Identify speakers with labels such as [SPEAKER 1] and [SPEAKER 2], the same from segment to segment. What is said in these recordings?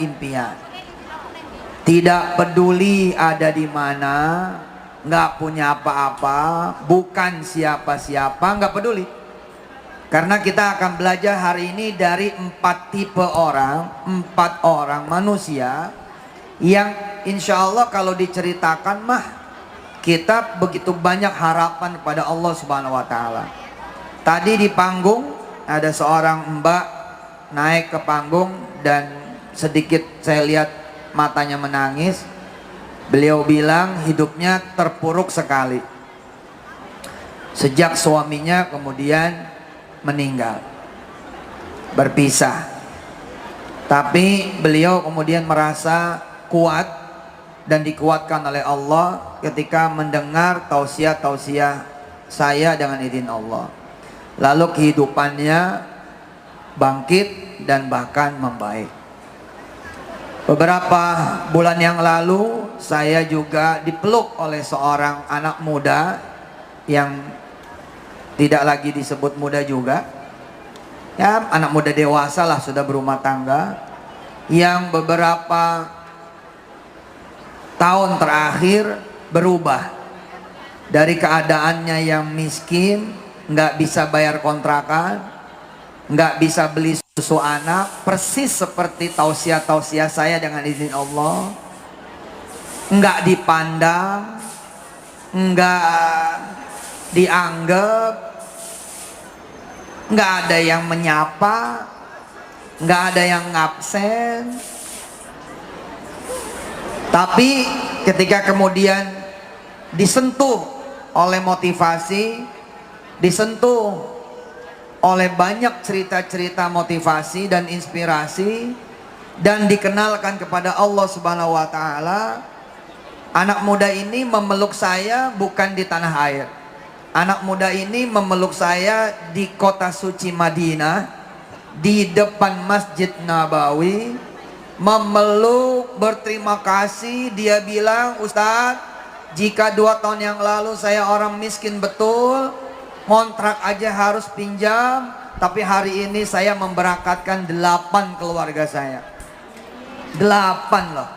[SPEAKER 1] impian. Tidak peduli ada di mana, nggak punya apa-apa, bukan siapa-siapa, nggak peduli. Karena kita akan belajar hari ini dari 4 tipe orang, 4 orang manusia yang insya Allah kalau diceritakan mah kita begitu banyak harapan kepada Allah Subhanahu wa Ta'ala. Tadi di panggung ada seorang mbak naik ke panggung dan sedikit saya lihat matanya menangis. Beliau bilang hidupnya terpuruk sekali sejak suaminya kemudian meninggal, berpisah. Tapi beliau kemudian merasa kuat dan dikuatkan oleh Allah ketika mendengar tausiah-tausiah saya dengan izin Allah. Lalu kehidupannya bangkit dan bahkan membaik. Beberapa bulan yang lalu saya juga dipeluk oleh seorang anak muda yang tidak lagi disebut muda juga, ya anak muda dewasa lah, sudah berumah tangga, yang beberapa tahun terakhir berubah dari keadaannya yang miskin, nggak bisa bayar kontrakan, nggak bisa beli susu anak, persis seperti tausiah-tausiah saya dengan izin Allah. Nggak dipandang, nggak dianggap, nggak ada yang menyapa, nggak ada yang ngabsen. Tapi ketika kemudian disentuh oleh motivasi, disentuh oleh banyak cerita-cerita motivasi dan inspirasi, dan dikenalkan kepada Allah Subhanahu wa Ta'ala, anak muda ini memeluk saya bukan di tanah air. Anak muda ini memeluk saya di kota suci Madinah, di depan Masjid Nabawi, memeluk, berterima kasih. Dia bilang, Ustadz, jika 2 tahun yang lalu saya orang miskin betul, kontrak aja harus pinjam, tapi hari ini saya memberangkatkan 8 keluarga saya. 8 loh.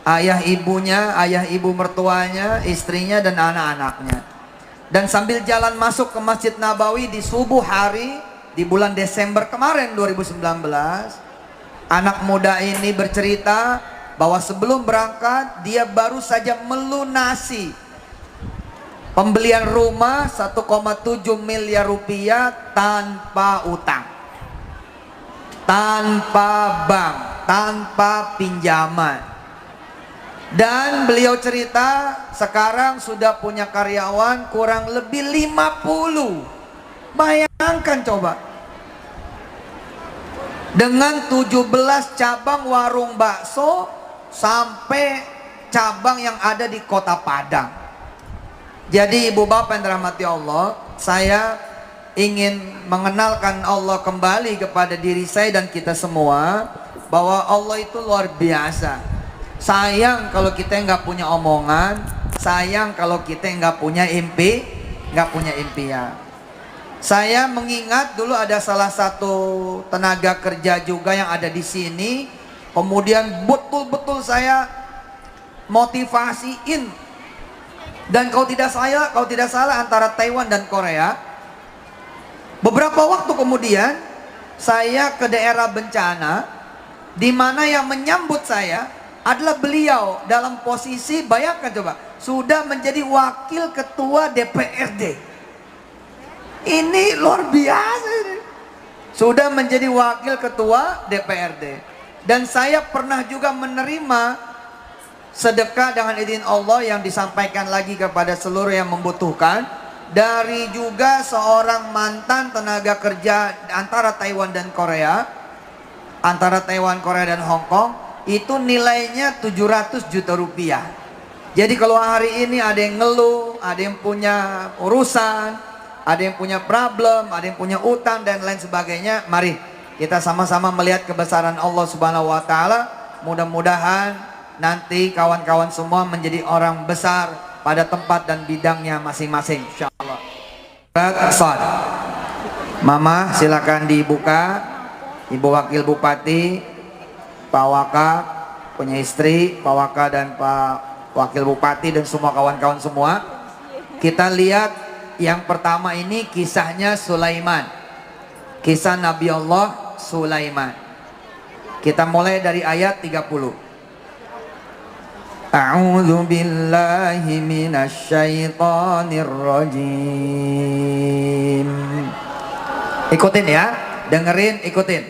[SPEAKER 1] Ayah ibunya, ayah ibu mertuanya, istrinya dan anak-anaknya. Dan sambil jalan masuk ke Masjid Nabawi di subuh hari di bulan Desember kemarin 2019, anak muda ini bercerita bahwa sebelum berangkat dia baru saja melunasi pembelian rumah 1,7 miliar rupiah tanpa utang, tanpa bank, tanpa pinjaman. Dan beliau cerita sekarang sudah punya karyawan kurang lebih 50. Bayangkan coba, dengan 17 cabang warung bakso sampai cabang yang ada di Kota Padang. Jadi ibu bapak yang dirahmati Allah, saya ingin mengenalkan Allah kembali kepada diri saya dan kita semua, bahwa Allah itu luar biasa. Sayang kalau kita nggak punya omongan, sayang kalau kita nggak punya impian. Saya mengingat dulu ada salah satu tenaga kerja juga yang ada di sini, kemudian betul-betul saya motivasiin. Dan kalau tidak salah antara Taiwan dan Korea. Beberapa waktu kemudian saya ke daerah bencana, di mana yang menyambut saya adalah beliau dalam posisi, bayangkan coba, sudah menjadi wakil ketua DPRD. Ini luar biasa ini. Sudah menjadi wakil ketua DPRD. Dan saya pernah juga menerima sedekah dengan izin Allah yang disampaikan lagi kepada seluruh yang membutuhkan, dari juga seorang mantan tenaga kerja antara Taiwan dan Korea, antara Taiwan, Korea dan Hong Kong, itu nilainya 700 juta rupiah. Jadi kalau hari ini ada yang ngeluh, ada yang punya urusan, ada yang punya problem, ada yang punya utang dan lain sebagainya, mari kita sama-sama melihat kebesaran Allah Subhanahu wa Ta'ala. Mudah-mudahan nanti kawan-kawan semua menjadi orang besar pada tempat dan bidangnya masing-masing, insyaallah. Mama silakan dibuka, Ibu Wakil Bupati. Pak Waka, punya istri, Pak Waka dan Pak Wakil Bupati dan semua kawan-kawan semua. Kita lihat yang pertama ini kisahnya Sulaiman. Kisah Nabi Allah Sulaiman. Kita mulai dari ayat 30. A'udzu billahi minasy syaithanir rajim. Ikutin ya, dengerin, ikutin.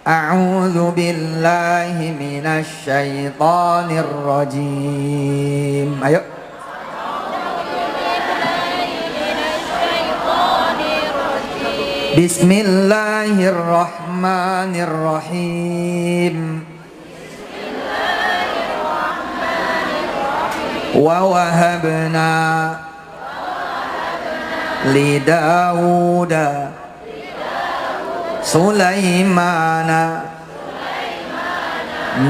[SPEAKER 1] A'udzu billahi minasy syaithanir rajim. Ayo. Bismillahirrahmanirrahim. Wa wahabna li Dauda Sulaimana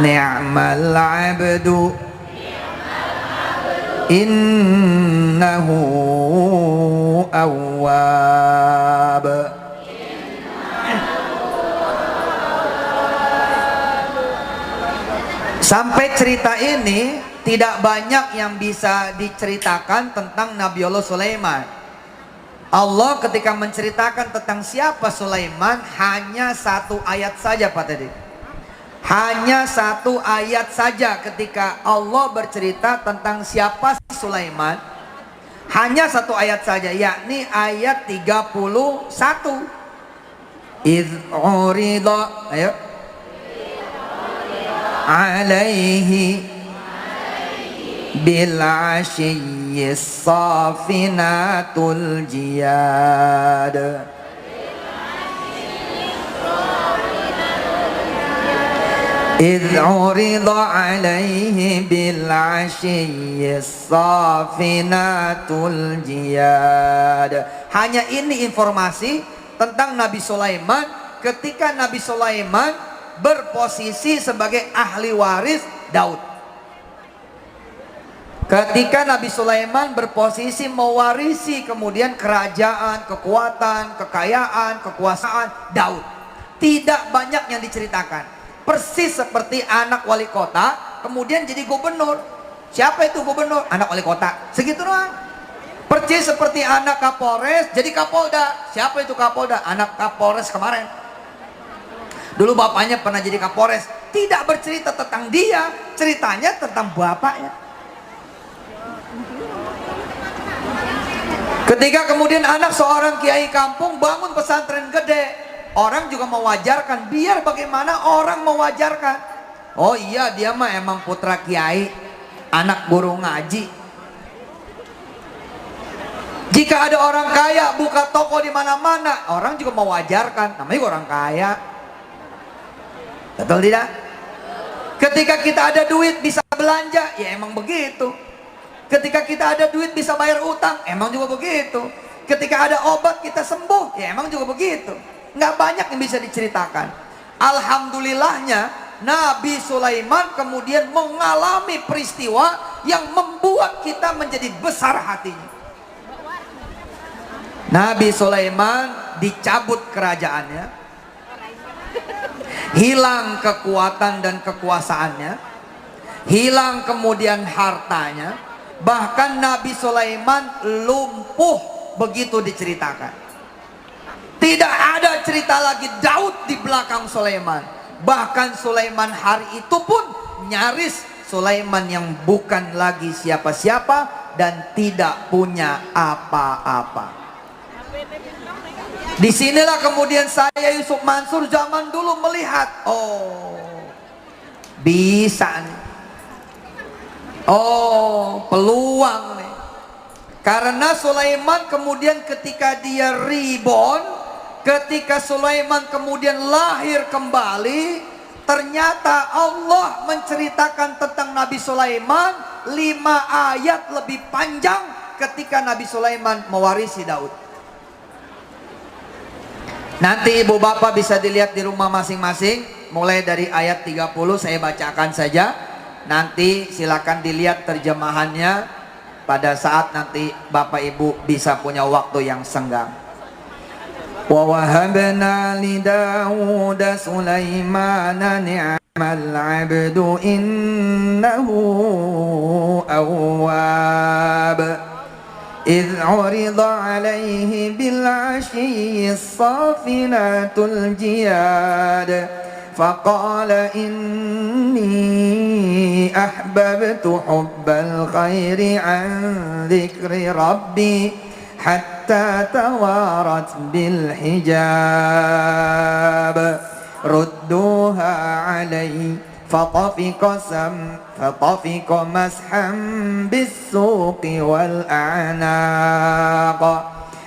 [SPEAKER 1] ni'mal 'abdu innahu awwab. Sampai cerita ini tidak banyak yang bisa diceritakan tentang Nabi Allah Sulaiman. Allah ketika menceritakan tentang siapa Sulaiman hanya satu ayat saja Pak tadi. Hanya satu ayat saja ketika Allah bercerita tentang siapa Sulaiman. Hanya satu ayat saja, yakni ayat 31. Idh urida, ayo. Alaihi bil ashiyyis safinatul jiyad. Idh urida alaihi bil ashiyyis safinatul jiyad. Hanya ini informasi tentang Nabi Sulaiman ketika Nabi Sulaiman berposisi sebagai ahli waris Daud. Ketika Nabi Sulaiman berposisi mewarisi kemudian kerajaan, kekuatan, kekayaan, kekuasaan Daud. Tidak banyak yang diceritakan. Persis seperti anak wali kota kemudian jadi gubernur. Siapa itu gubernur? Anak wali kota. Segitu doang. Persis seperti anak Kapolres jadi Kapolda. Siapa itu Kapolda? Anak Kapolres kemarin. Dulu bapaknya pernah jadi Kapolres. Tidak bercerita tentang dia, ceritanya tentang bapaknya. Ketika kemudian anak seorang kiai kampung bangun pesantren gede, orang juga mewajarkan. Biar bagaimana orang mewajarkan. Oh iya, dia mah emang putra kiai, anak guru ngaji. Jika ada orang kaya buka toko di mana-mana, orang juga mewajarkan. Namanya juga orang kaya. Betul tidak? Ketika kita ada duit bisa belanja, ya emang begitu. Ketika kita ada duit bisa bayar utang, emang juga begitu. Ketika ada obat kita sembuh, ya emang juga begitu. Nggak banyak yang bisa diceritakan. Alhamdulillahnya Nabi Sulaiman kemudian mengalami peristiwa yang membuat kita menjadi besar hatinya. Nabi Sulaiman dicabut kerajaannya, hilang kekuatan dan kekuasaannya, hilang kemudian hartanya, bahkan Nabi Sulaiman lumpuh begitu diceritakan. Tidak ada cerita lagi Daud di belakang Sulaiman. Bahkan Sulaiman hari itu pun nyaris Sulaiman yang bukan lagi siapa-siapa dan tidak punya apa-apa. Disinilah kemudian saya Yusuf Mansur zaman dulu melihat, oh bisa nih, oh peluang nih. Karena Sulaiman kemudian ketika dia reborn, ketika Sulaiman kemudian lahir kembali, ternyata Allah menceritakan tentang Nabi Sulaiman 5 ayat lebih panjang ketika Nabi Sulaiman mewarisi Daud. Nanti ibu bapak bisa dilihat di rumah masing-masing. Mulai dari ayat 30 saya bacakan saja. Nanti silakan dilihat terjemahannya pada saat nanti bapak ibu bisa punya waktu yang senggang. Wa wahabna li Dauda Sulaimana العبد إنه أواب إذ عرض عليه بالعشي الصافنات الجياد فقال إني أحببت حب الخير عن ذكر ربي حتى توارت بالحجاب ردوها علي فطفق مسحا بالسوق والأعناق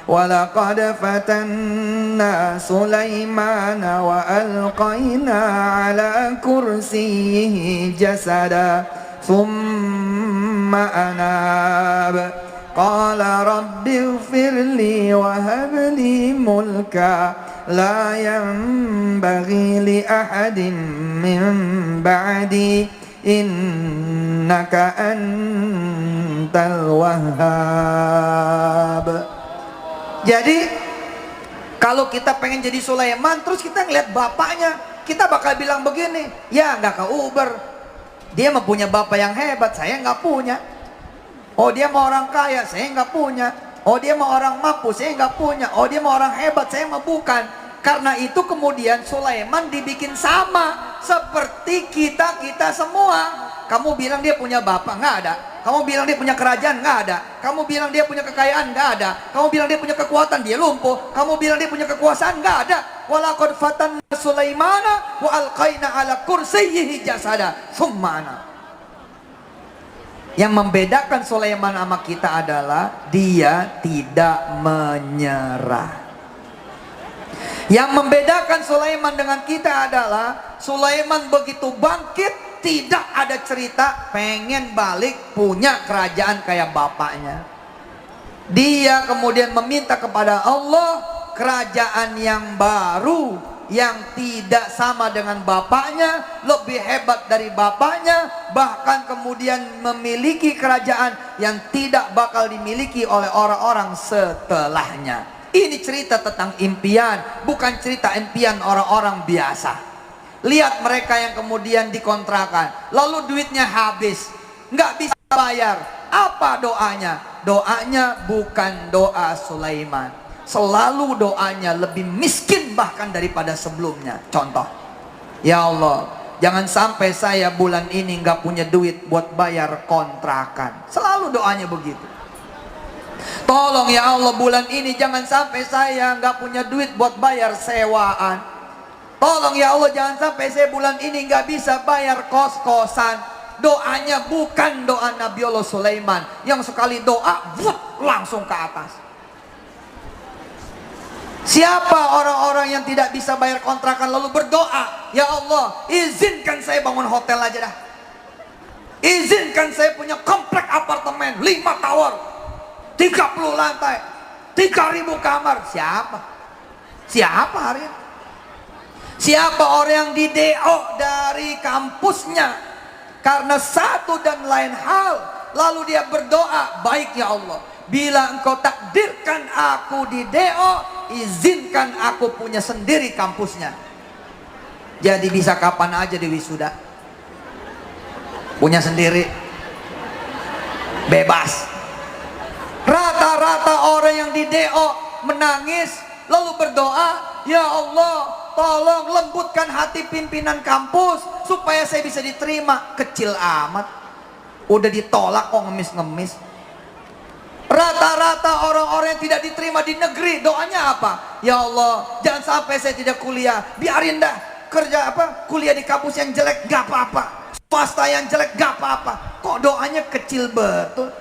[SPEAKER 1] ولقد فتنا سليمان وألقينا على كرسيه جسدا ثم أناب قال رب اغفر لي وهب لي ملكا لا ينبغي لأحد من بعدي إنك أنت الوهاب. Jadi kalau kita pengen jadi Sulaiman terus kita ngeliat bapaknya, kita bakal bilang begini, ya nggak ke Uber, dia mempunyai bapak yang hebat, saya nggak punya. Oh dia mau orang kaya, saya nggak punya. Oh dia mau orang mampu, saya nggak punya. Oh dia mau orang hebat, saya mah bukan. Karena itu kemudian Sulaiman dibikin sama seperti kita semua. Kamu bilang dia punya bapak, nggak ada. Kamu bilang dia punya kerajaan, nggak ada. Kamu bilang dia punya kekayaan, nggak ada. Kamu bilang dia punya kekuatan, dia lumpuh. Kamu bilang dia punya kekuasaan, nggak ada. Walaqad fatanna Sulaimana wa alqaina ala kursiyyihi jasada tsumma ana. Yang membedakan Sulaiman sama kita adalah dia tidak menyerah. Yang membedakan Sulaiman dengan kita adalah Sulaiman begitu bangkit, tidak ada cerita pengen balik punya kerajaan kayak bapaknya. Dia kemudian meminta kepada Allah kerajaan yang baru, yang tidak sama dengan bapaknya, lebih hebat dari bapaknya, bahkan kemudian memiliki kerajaan yang tidak bakal dimiliki oleh orang-orang setelahnya. Ini cerita tentang impian, bukan cerita impian orang-orang biasa. Lihat mereka yang kemudian dikontrakan, lalu duitnya habis, nggak bisa bayar. Apa doanya? Doanya bukan doa Sulaiman. Selalu doanya lebih miskin bahkan daripada sebelumnya. Contoh, ya Allah, jangan sampai saya bulan ini nggak punya duit buat bayar kontrakan. Selalu doanya begitu. Tolong ya Allah, bulan ini jangan sampai saya nggak punya duit buat bayar sewaan. Tolong ya Allah, jangan sampai saya bulan ini nggak bisa bayar kos-kosan. Doanya bukan doa Nabi Allah Sulaiman yang sekali doa langsung ke atas. Siapa orang-orang yang tidak bisa bayar kontrakan lalu berdoa, ya Allah izinkan saya bangun hotel aja dah, izinkan saya punya komplek apartemen 5 tower 30 lantai 3.000 kamar. Siapa hari ini? Siapa orang yang di DO dari kampusnya karena satu dan lain hal, lalu dia berdoa, baik ya Allah, bila engkau takdirkan aku di DO, izinkan aku punya sendiri kampusnya. Jadi bisa kapan aja di wisuda, punya sendiri, bebas. Rata-rata orang yang di DO menangis lalu berdoa, ya Allah tolong lembutkan hati pimpinan kampus supaya saya bisa diterima. Kecil amat, udah ditolak kok ngemis-ngemis. Rata-rata orang-orang yang tidak diterima di negeri doanya apa? Ya Allah jangan sampai saya tidak kuliah, biarin dah kerja kuliah di kampus yang jelek gak apa-apa, swasta yang jelek gak apa-apa. Kok doanya kecil betul?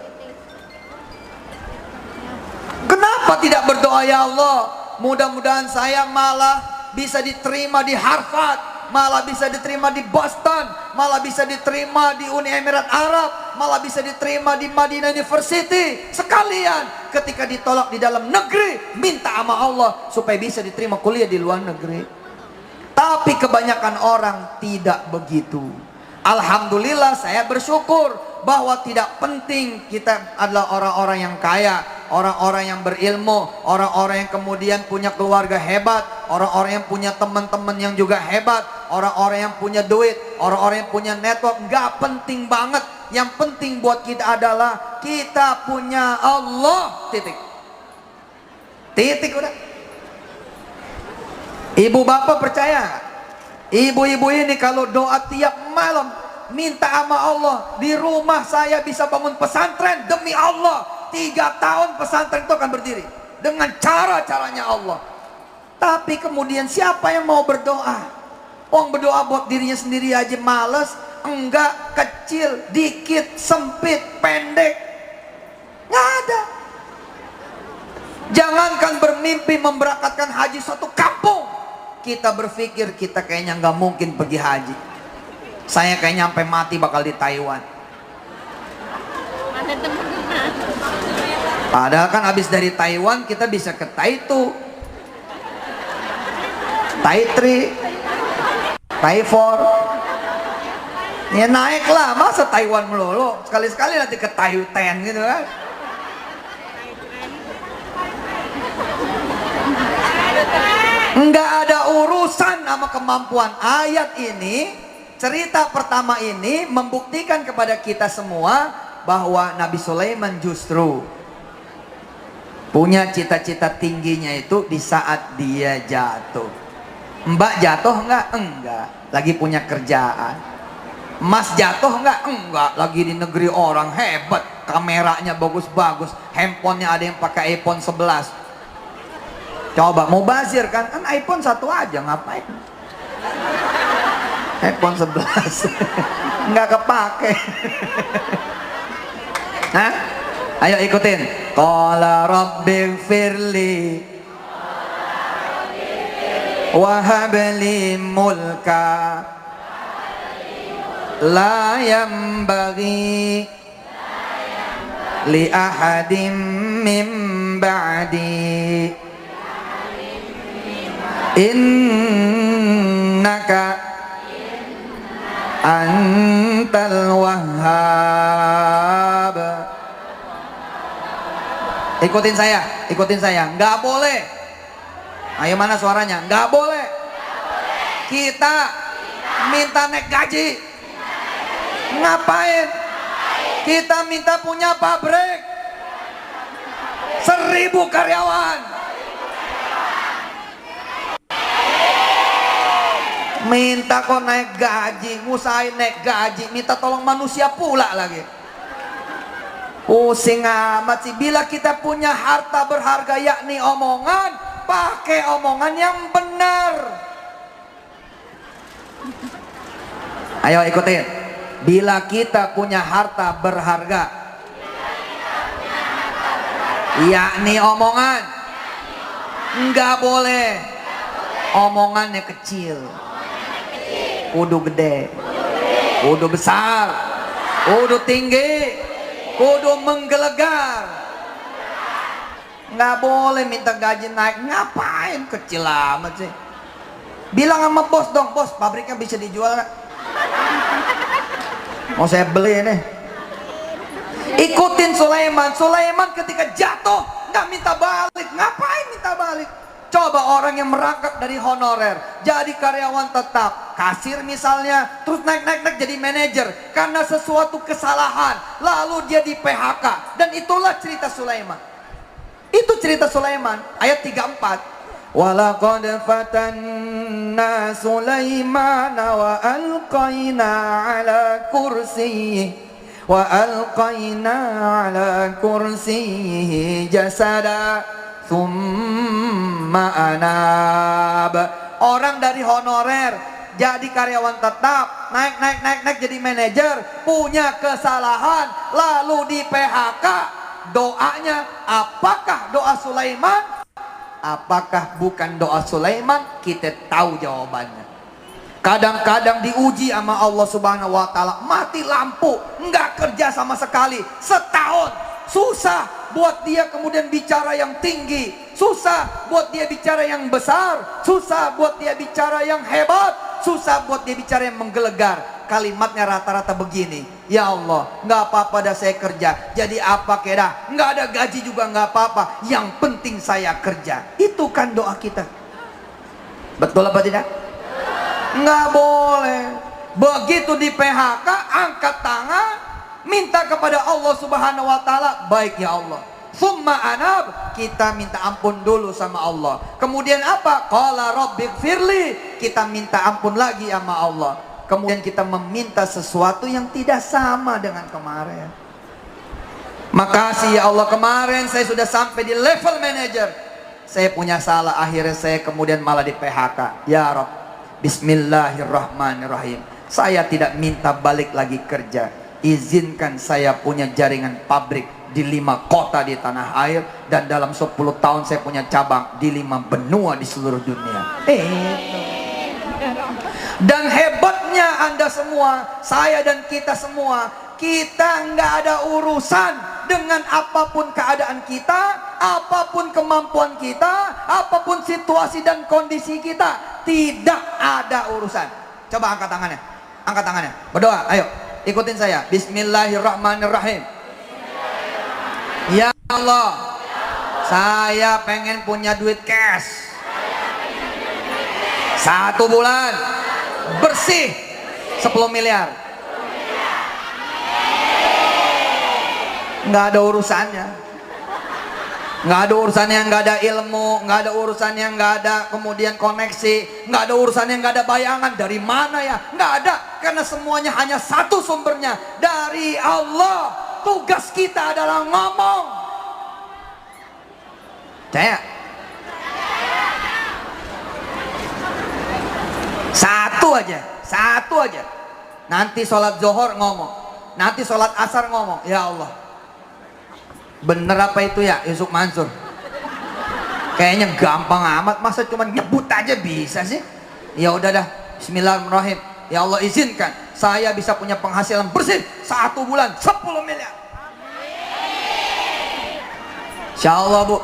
[SPEAKER 1] Kenapa tidak berdoa, ya Allah mudah-mudahan saya malah bisa diterima di Harvard, malah bisa diterima di Boston, malah bisa diterima di Uni Emirat Arab, malah bisa diterima di Madinah University. Sekalian ketika ditolak di dalam negeri, minta sama Allah supaya bisa diterima kuliah di luar negeri. Tapi kebanyakan orang tidak begitu. Alhamdulillah saya bersyukur bahwa tidak penting kita adalah orang-orang yang kaya, orang-orang yang berilmu, orang-orang yang kemudian punya keluarga hebat, orang-orang yang punya teman-teman yang juga hebat. orang-orang yang punya duit, orang-orang yang punya network, nggak penting banget. Yang penting buat kita adalah kita punya Allah, titik. Titik udah. Ibu bapak percaya nggak? Ibu-ibu ini kalau doa tiap malam minta sama Allah, di rumah saya bisa bangun pesantren, demi Allah 3 tahun pesantren itu akan berdiri dengan cara-caranya Allah. Tapi kemudian siapa yang mau berdoa? Orang berdoa buat dirinya sendiri aja males. Enggak, kecil, dikit, sempit, pendek, nggak ada. Jangankan bermimpi memberangkatkan haji suatu kampung, kita berpikir kita kayaknya nggak mungkin pergi haji. Saya kayaknya sampai mati bakal di Taiwan. Padahal kan habis dari Taiwan kita bisa ke Taitu, Taitri, Taifor. Ya naiklah, masa Taiwan melulu, sekali-sekali nanti ke Taiyuan gitu kan. Enggak ada urusan sama kemampuan. Ayat ini, cerita pertama ini membuktikan kepada kita semua bahwa Nabi Sulaiman justru punya cita-cita tingginya itu di saat dia jatuh. Mbak jatuh enggak? Enggak. Lagi punya kerjaan. Mas jatuh enggak? Enggak. Lagi di negeri orang, hebat, kameranya bagus-bagus, handphonenya ada yang pakai iPhone 11. Coba mau bazir kan iPhone 1 aja, ngapain iPhone 11 enggak kepake. Hah? Ayo ikutin. Qala rabbighfirli wa habli mulka la yanbaghi li ahadin min ba'di innaka antal wahhab. Ikutin saya, nggak boleh. Ayo mana suaranya? Nggak boleh. Kita minta naik gaji. Ngapain? Kita minta punya pabrik 1000 karyawan. Minta kok naik gaji, ngusahain naik gaji, minta tolong manusia pula lagi. Pusing amat sih. Bila kita punya harta berharga yakni omongan, pakai omongan yang benar. Ayo ikutin. Bila kita punya harta berharga yakni omongan, enggak boleh omongannya kecil, kudu gede, kudu besar, kudu tinggi, kudu menggelegar. Nggak boleh minta gaji naik. Ngapain kecil amat sih? Bilang sama bos dong, bos pabriknya bisa dijual nggak? Mau saya beli nih. Ikutin Sulaiman. Sulaiman ketika jatuh nggak minta balik. Ngapain minta balik? Coba orang yang merangkak dari honorer jadi karyawan tetap, kasir misalnya, terus naik jadi manajer karena sesuatu kesalahan, lalu dia di PHK. Dan itulah cerita Sulaiman. Itu cerita Sulaiman ayat 34. Walaqad fatanna Sulaimana wa alqaina ala kursiyhi jasada thumma anab. Orang dari honorer jadi karyawan tetap, naik jadi manajer, punya kesalahan, lalu di PHK. Doanya apakah doa Sulaiman? Apakah bukan doa Sulaiman? Kita tahu jawabannya. Kadang-kadang diuji sama Allah Subhanahu wa Ta'ala, mati lampu, nggak kerja sama sekali setahun. Susah buat dia kemudian bicara yang tinggi, susah buat dia bicara yang besar, susah buat dia bicara yang hebat, susah buat dia bicara yang menggelegar. Kalimatnya rata-rata begini, ya Allah, nggak apa-apa dah saya kerja, jadi apa kira, nggak ada gaji juga nggak apa-apa, yang penting saya kerja. Itu kan doa kita. Betul apa tidak? Nggak boleh. Begitu di PHK, angkat tangan, minta kepada Allah Subhanahu wa Ta'ala, baik ya Allah. Summa anab, kita minta ampun dulu sama Allah. Kemudian apa? Qala rabbighfirli, kita minta ampun lagi sama Allah. Kemudian kita meminta sesuatu yang tidak sama dengan kemarin. Makasih ya Allah, kemarin saya sudah sampai di level manager. Saya punya salah, akhirnya saya kemudian malah di PHK. Ya Rabb, bismillahirrahmanirrahim. Saya tidak minta balik lagi kerja. Izinkan saya punya jaringan pabrik di 5 kota di tanah air. Dan dalam 10 tahun saya punya cabang di 5 benua di seluruh dunia. Dan hebatnya Anda semua, saya dan kita semua, kita nggak ada urusan dengan apapun keadaan kita, apapun kemampuan kita, apapun situasi dan kondisi kita. Tidak ada urusan. Coba angkat tangannya, angkat tangannya, berdoa, ayo ikutin saya. Bismillahirrahmanirrahim. Ya Allah, saya pengen punya duit cash 1 bulan bersih 10 miliar. Nggak ada urusannya, nggak ada urusannya, nggak ada ilmu, nggak ada urusannya, nggak ada kemudian koneksi, nggak ada urusannya, nggak ada bayangan dari mana ya, nggak ada, karena semuanya hanya satu sumbernya, dari Allah. Tugas kita adalah ngomong. Percaya? Satu aja. Nanti sholat zuhur ngomong, nanti sholat asar ngomong. Ya Allah, bener apa itu ya Yusuf Mansur? Kayaknya gampang amat, masa cuma nyebut aja bisa sih? Ya udah dah, bismillahirrahmanirrahim. Ya Allah, izinkan saya bisa punya penghasilan bersih 1 bulan 10 miliar. Insya Allah Bu,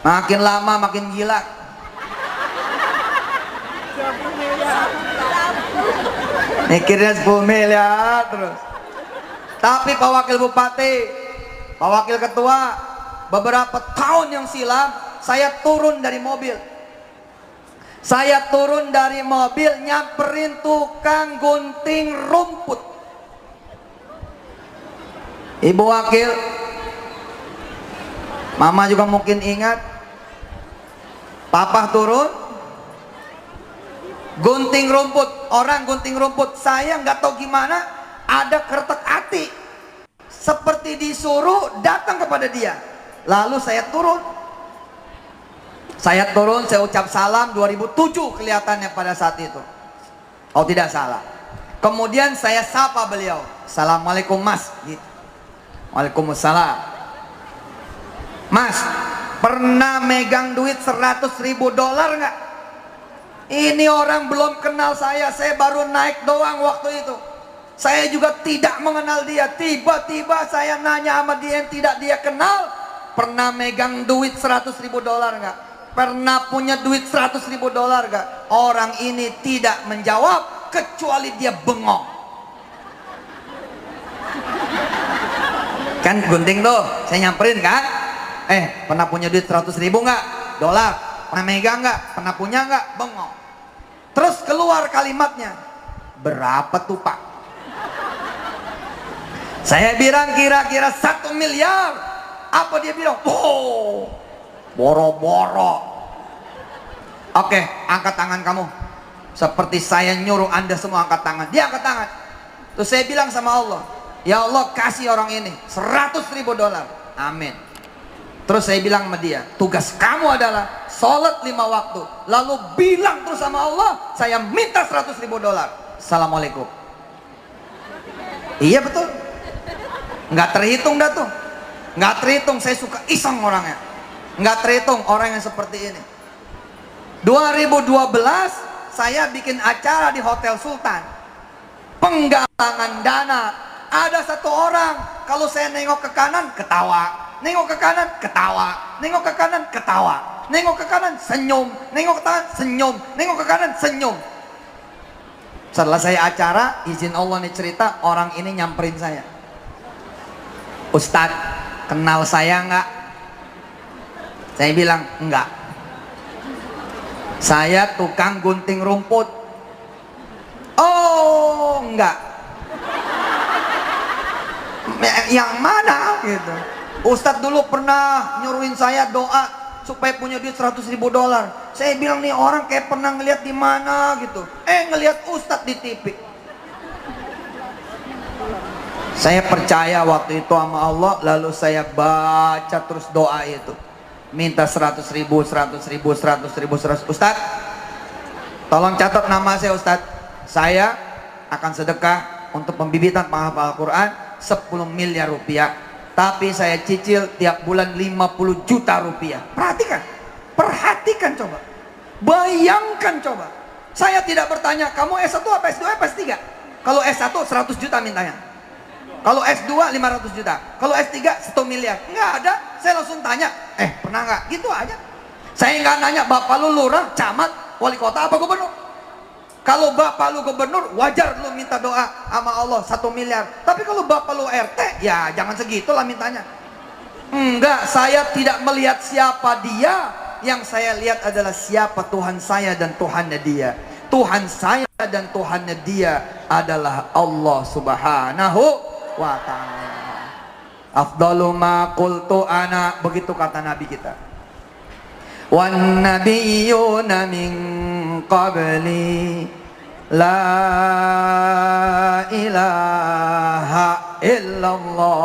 [SPEAKER 1] makin lama makin gila. Mikirnya 10 miliar terus. Tapi Pak Wakil Bupati, Pak Wakil Ketua, beberapa tahun yang silam saya turun dari mobil. Saya turun dari mobil nyamperin tukang gunting rumput. Ibu Wakil, Mama juga mungkin ingat, Papa turun gunting rumput, orang gunting rumput. Saya nggak tahu gimana, ada kertek hati, seperti disuruh datang kepada dia. Lalu saya turun, saya ucap salam. 2007 kelihatannya pada saat itu, oh tidak salah. Kemudian saya sapa beliau, Assalamualaikum Mas gitu. Waalaikumsalam. Mas, pernah megang duit $100.000 nggak? Ini orang belum kenal saya baru naik doang waktu itu. Saya juga tidak mengenal dia. Tiba-tiba saya nanya sama dia yang tidak dia kenal, pernah megang duit $100.000 nggak? Pernah punya duit $100.000 nggak? Orang ini tidak menjawab kecuali dia bengong. Kan gunting tuh, saya nyamperin kan? Pernah punya duit 100.000 nggak? Dolar. Pernah megang nggak? Pernah punya nggak? Bengong. Terus keluar kalimatnya, berapa tuh Pak? Saya bilang kira-kira 1 miliar. Apa dia bilang? Oh, boro-boro. Oke, angkat tangan kamu. Seperti saya nyuruh Anda semua angkat tangan. Dia angkat tangan. Terus saya bilang sama Allah, ya Allah, kasih orang ini $100.000. Amin. Terus saya bilang sama dia, tugas kamu adalah sholat 5 waktu, lalu bilang terus sama Allah, saya minta $100.000. Assalamualaikum. Iya betul, nggak terhitung dah tuh, nggak terhitung. Saya suka iseng orangnya, nggak terhitung orang yang seperti ini. 2012 saya bikin acara di Hotel Sultan, penggalangan dana. Ada satu orang, kalau saya nengok ke kanan ketawa, nengok ke kanan ketawa, nengok ke kanan ketawa, nengok ke kanan senyum, nengok ke kanan senyum, nengok ke kanan senyum. Setelah saya acara, izin Allah nih cerita, orang ini nyamperin saya, Ustadz, kenal saya nggak? Saya bilang enggak, saya tukang gunting rumput. enggak? Yang mana gitu? Ustadz dulu pernah nyuruhin saya doa supaya punya duit $100.000. Saya bilang nih orang kayak pernah ngeliat di mana gitu. Ngeliat Ustadz di TV. Saya percaya waktu itu sama Allah, lalu saya baca terus doa itu. Minta 100.000, 100.000, 100.000, 100. Ustadz, tolong catat nama saya Ustadz. Saya akan sedekah untuk pembibitan penghafal Al-Quran 10 miliar rupiah. Tapi saya cicil tiap bulan 50 juta rupiah. Perhatikan coba. Bayangkan coba. Saya tidak bertanya, kamu S1 apa S2 apa S3? Kalau S1 100 juta mintanya. Kalau S2 500 juta. Kalau S3 1 miliar. Nggak ada. Saya langsung tanya, pernah nggak? Gitu aja. Saya nggak nanya, bapak lu lurah, camat, wali kota apa gubernur? Kalau bapak lu gubernur, wajar lu minta doa sama Allah 1 miliar. Tapi kalau bapak lu RT, ya jangan segitulah mintanya. Enggak, saya tidak melihat siapa dia. Yang saya lihat adalah siapa Tuhan saya dan Tuhannya dia. Tuhan saya dan Tuhannya dia adalah Allah Subhanahu wa ta'ala. Afdalu ma qultu ana, begitu kata Nabi kita. Wan nabiyyuna min qabli la ilaha illallah.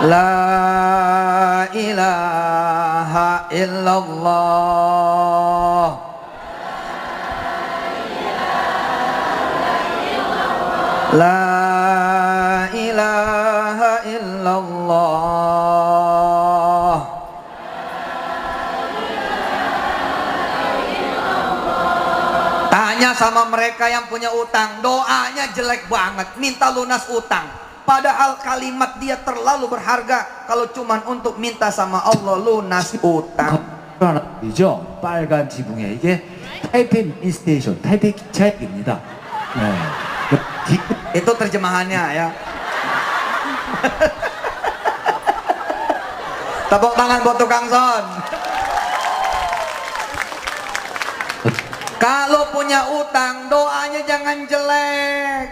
[SPEAKER 1] La ilaha illallah. La ilaha illallah. Tanya sama mereka yang punya utang, doanya jelek banget, minta lunas utang. Padahal kalimat dia terlalu berharga kalau cuman untuk minta sama Allah lunas utang.
[SPEAKER 2] 이죠. 빨간 지붕에 이게 타이페이 미니스테이션, 타이페이 기차역입니다. 네.
[SPEAKER 1] Itu terjemahannya ya. Tepuk tangan buat tukang son. Kalau punya utang, doanya jangan jelek.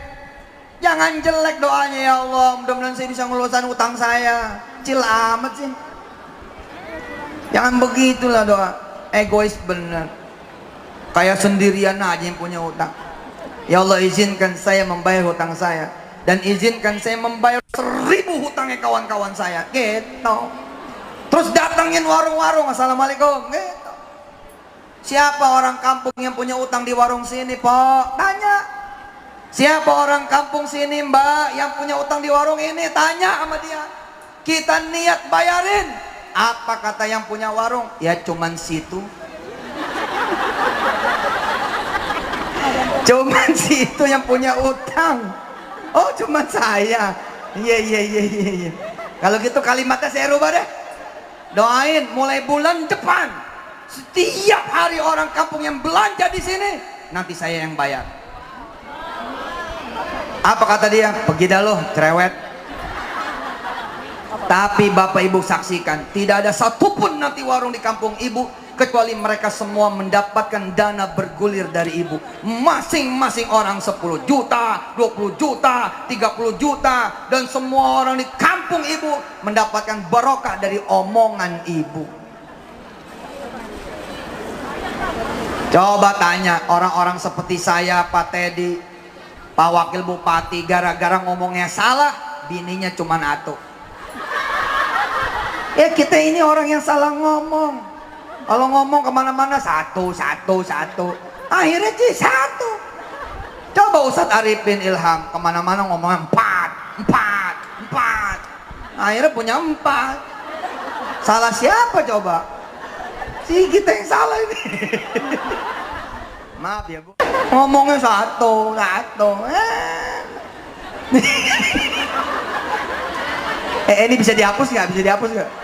[SPEAKER 1] Jangan jelek doanya, ya Allah, mudah-mudahan saya bisa ngeluasan utang saya. Kecil amat sih. Jangan begitulah doa. Egois bener. Kayak sendirian aja yang punya utang. Ya Allah, izinkan saya membayar hutang saya, dan izinkan saya membayar 1000 hutangnya kawan-kawan saya. Gitu. Terus datangin warung-warung, assalamualaikum. Gitu. Siapa orang kampung yang punya utang di warung sini, Pak? Tanya. Siapa orang kampung sini, Mbak, yang punya utang di warung ini? Tanya sama dia. Kita niat bayarin. Apa kata yang punya warung? Ya cuman situ. Cuman situ yang punya utang. Oh, cuman saya. Iya. Kalau gitu kalimatnya saya rubah deh. Doain mulai bulan depan, setiap hari orang kampung yang belanja di sini, nanti saya yang bayar. Apa kata dia? Pergi dah lo, cerewet. Tapi Bapak Ibu saksikan, tidak ada satupun nanti warung di kampung Ibu, kecuali mereka semua mendapatkan dana bergulir dari Ibu. Masing-masing orang 10 juta, 20 juta, 30 juta. Dan semua orang di kampung Ibu mendapatkan barokah dari omongan Ibu. Coba tanya orang-orang seperti saya, Pak Teddy, Pak Wakil Bupati, gara-gara ngomongnya salah, bininya cuma atu. Ya kita ini orang yang salah ngomong. Kalau ngomong kemana-mana satu. Akhirnya sih satu. Coba Ustadz Arifin Ilham kemana-mana ngomongnya 4. Akhirnya punya 4. Salah siapa coba? Si kita yang salah ini. Maaf ya Bu. Ngomongnya satu. Ini bisa dihapus nggak?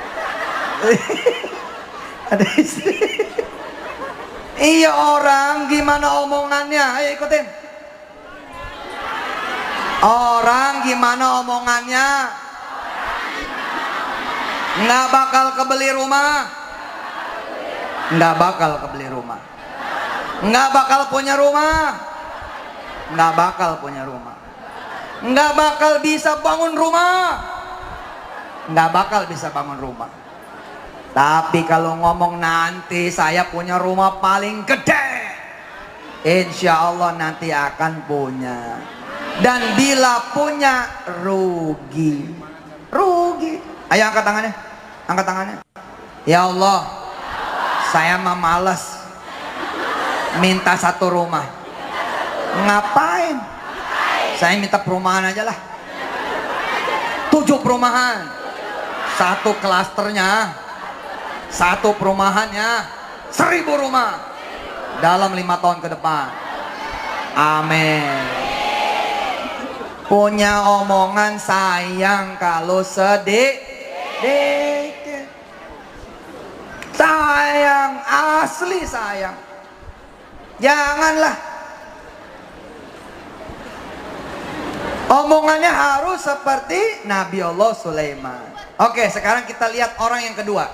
[SPEAKER 1] Ada istri. Iya orang gimana omongannya? Ayo ikutin. Orang gimana omongannya? Nggak bakal kebeli rumah. Nggak bakal kebeli rumah. Nggak bakal punya rumah. Nggak bakal punya rumah. Nggak bakal bisa bangun rumah. Nggak bakal bisa bangun rumah. Tapi kalau ngomong nanti saya punya rumah paling gede, insya Allah nanti akan punya. Dan bila punya, rugi. Rugi. Ayo angkat tangannya. Angkat tangannya. Ya Allah, saya mah malas minta satu rumah. Ngapain? Saya minta perumahan aja lah. 7 perumahan. Satu klasternya, satu perumahannya, 1000 rumah dalam 5 tahun ke depan. Amin. Punya omongan sayang kalau sedih. Sayang, asli sayang. Janganlah. Omongannya harus seperti Nabi Allah Sulaiman. Oke, sekarang kita lihat orang yang kedua.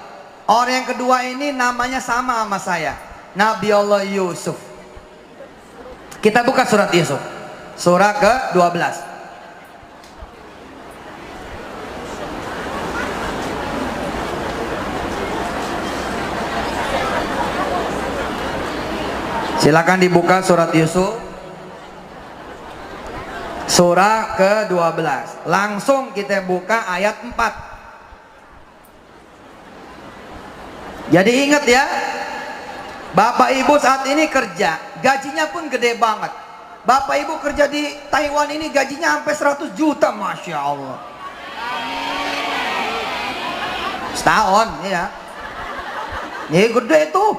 [SPEAKER 1] Orang yang kedua ini namanya sama saya, Nabi Allah Yusuf. Kita buka surat Yusuf, surah ke-12. Silakan dibuka surat Yusuf, surah ke-12. Langsung kita buka ayat 4. Jadi ingat ya, Bapak Ibu saat ini kerja, gajinya pun gede banget. Bapak Ibu kerja di Taiwan ini gajinya sampai 100 juta, Masya Allah. Setahun ya. Ini gede tuh,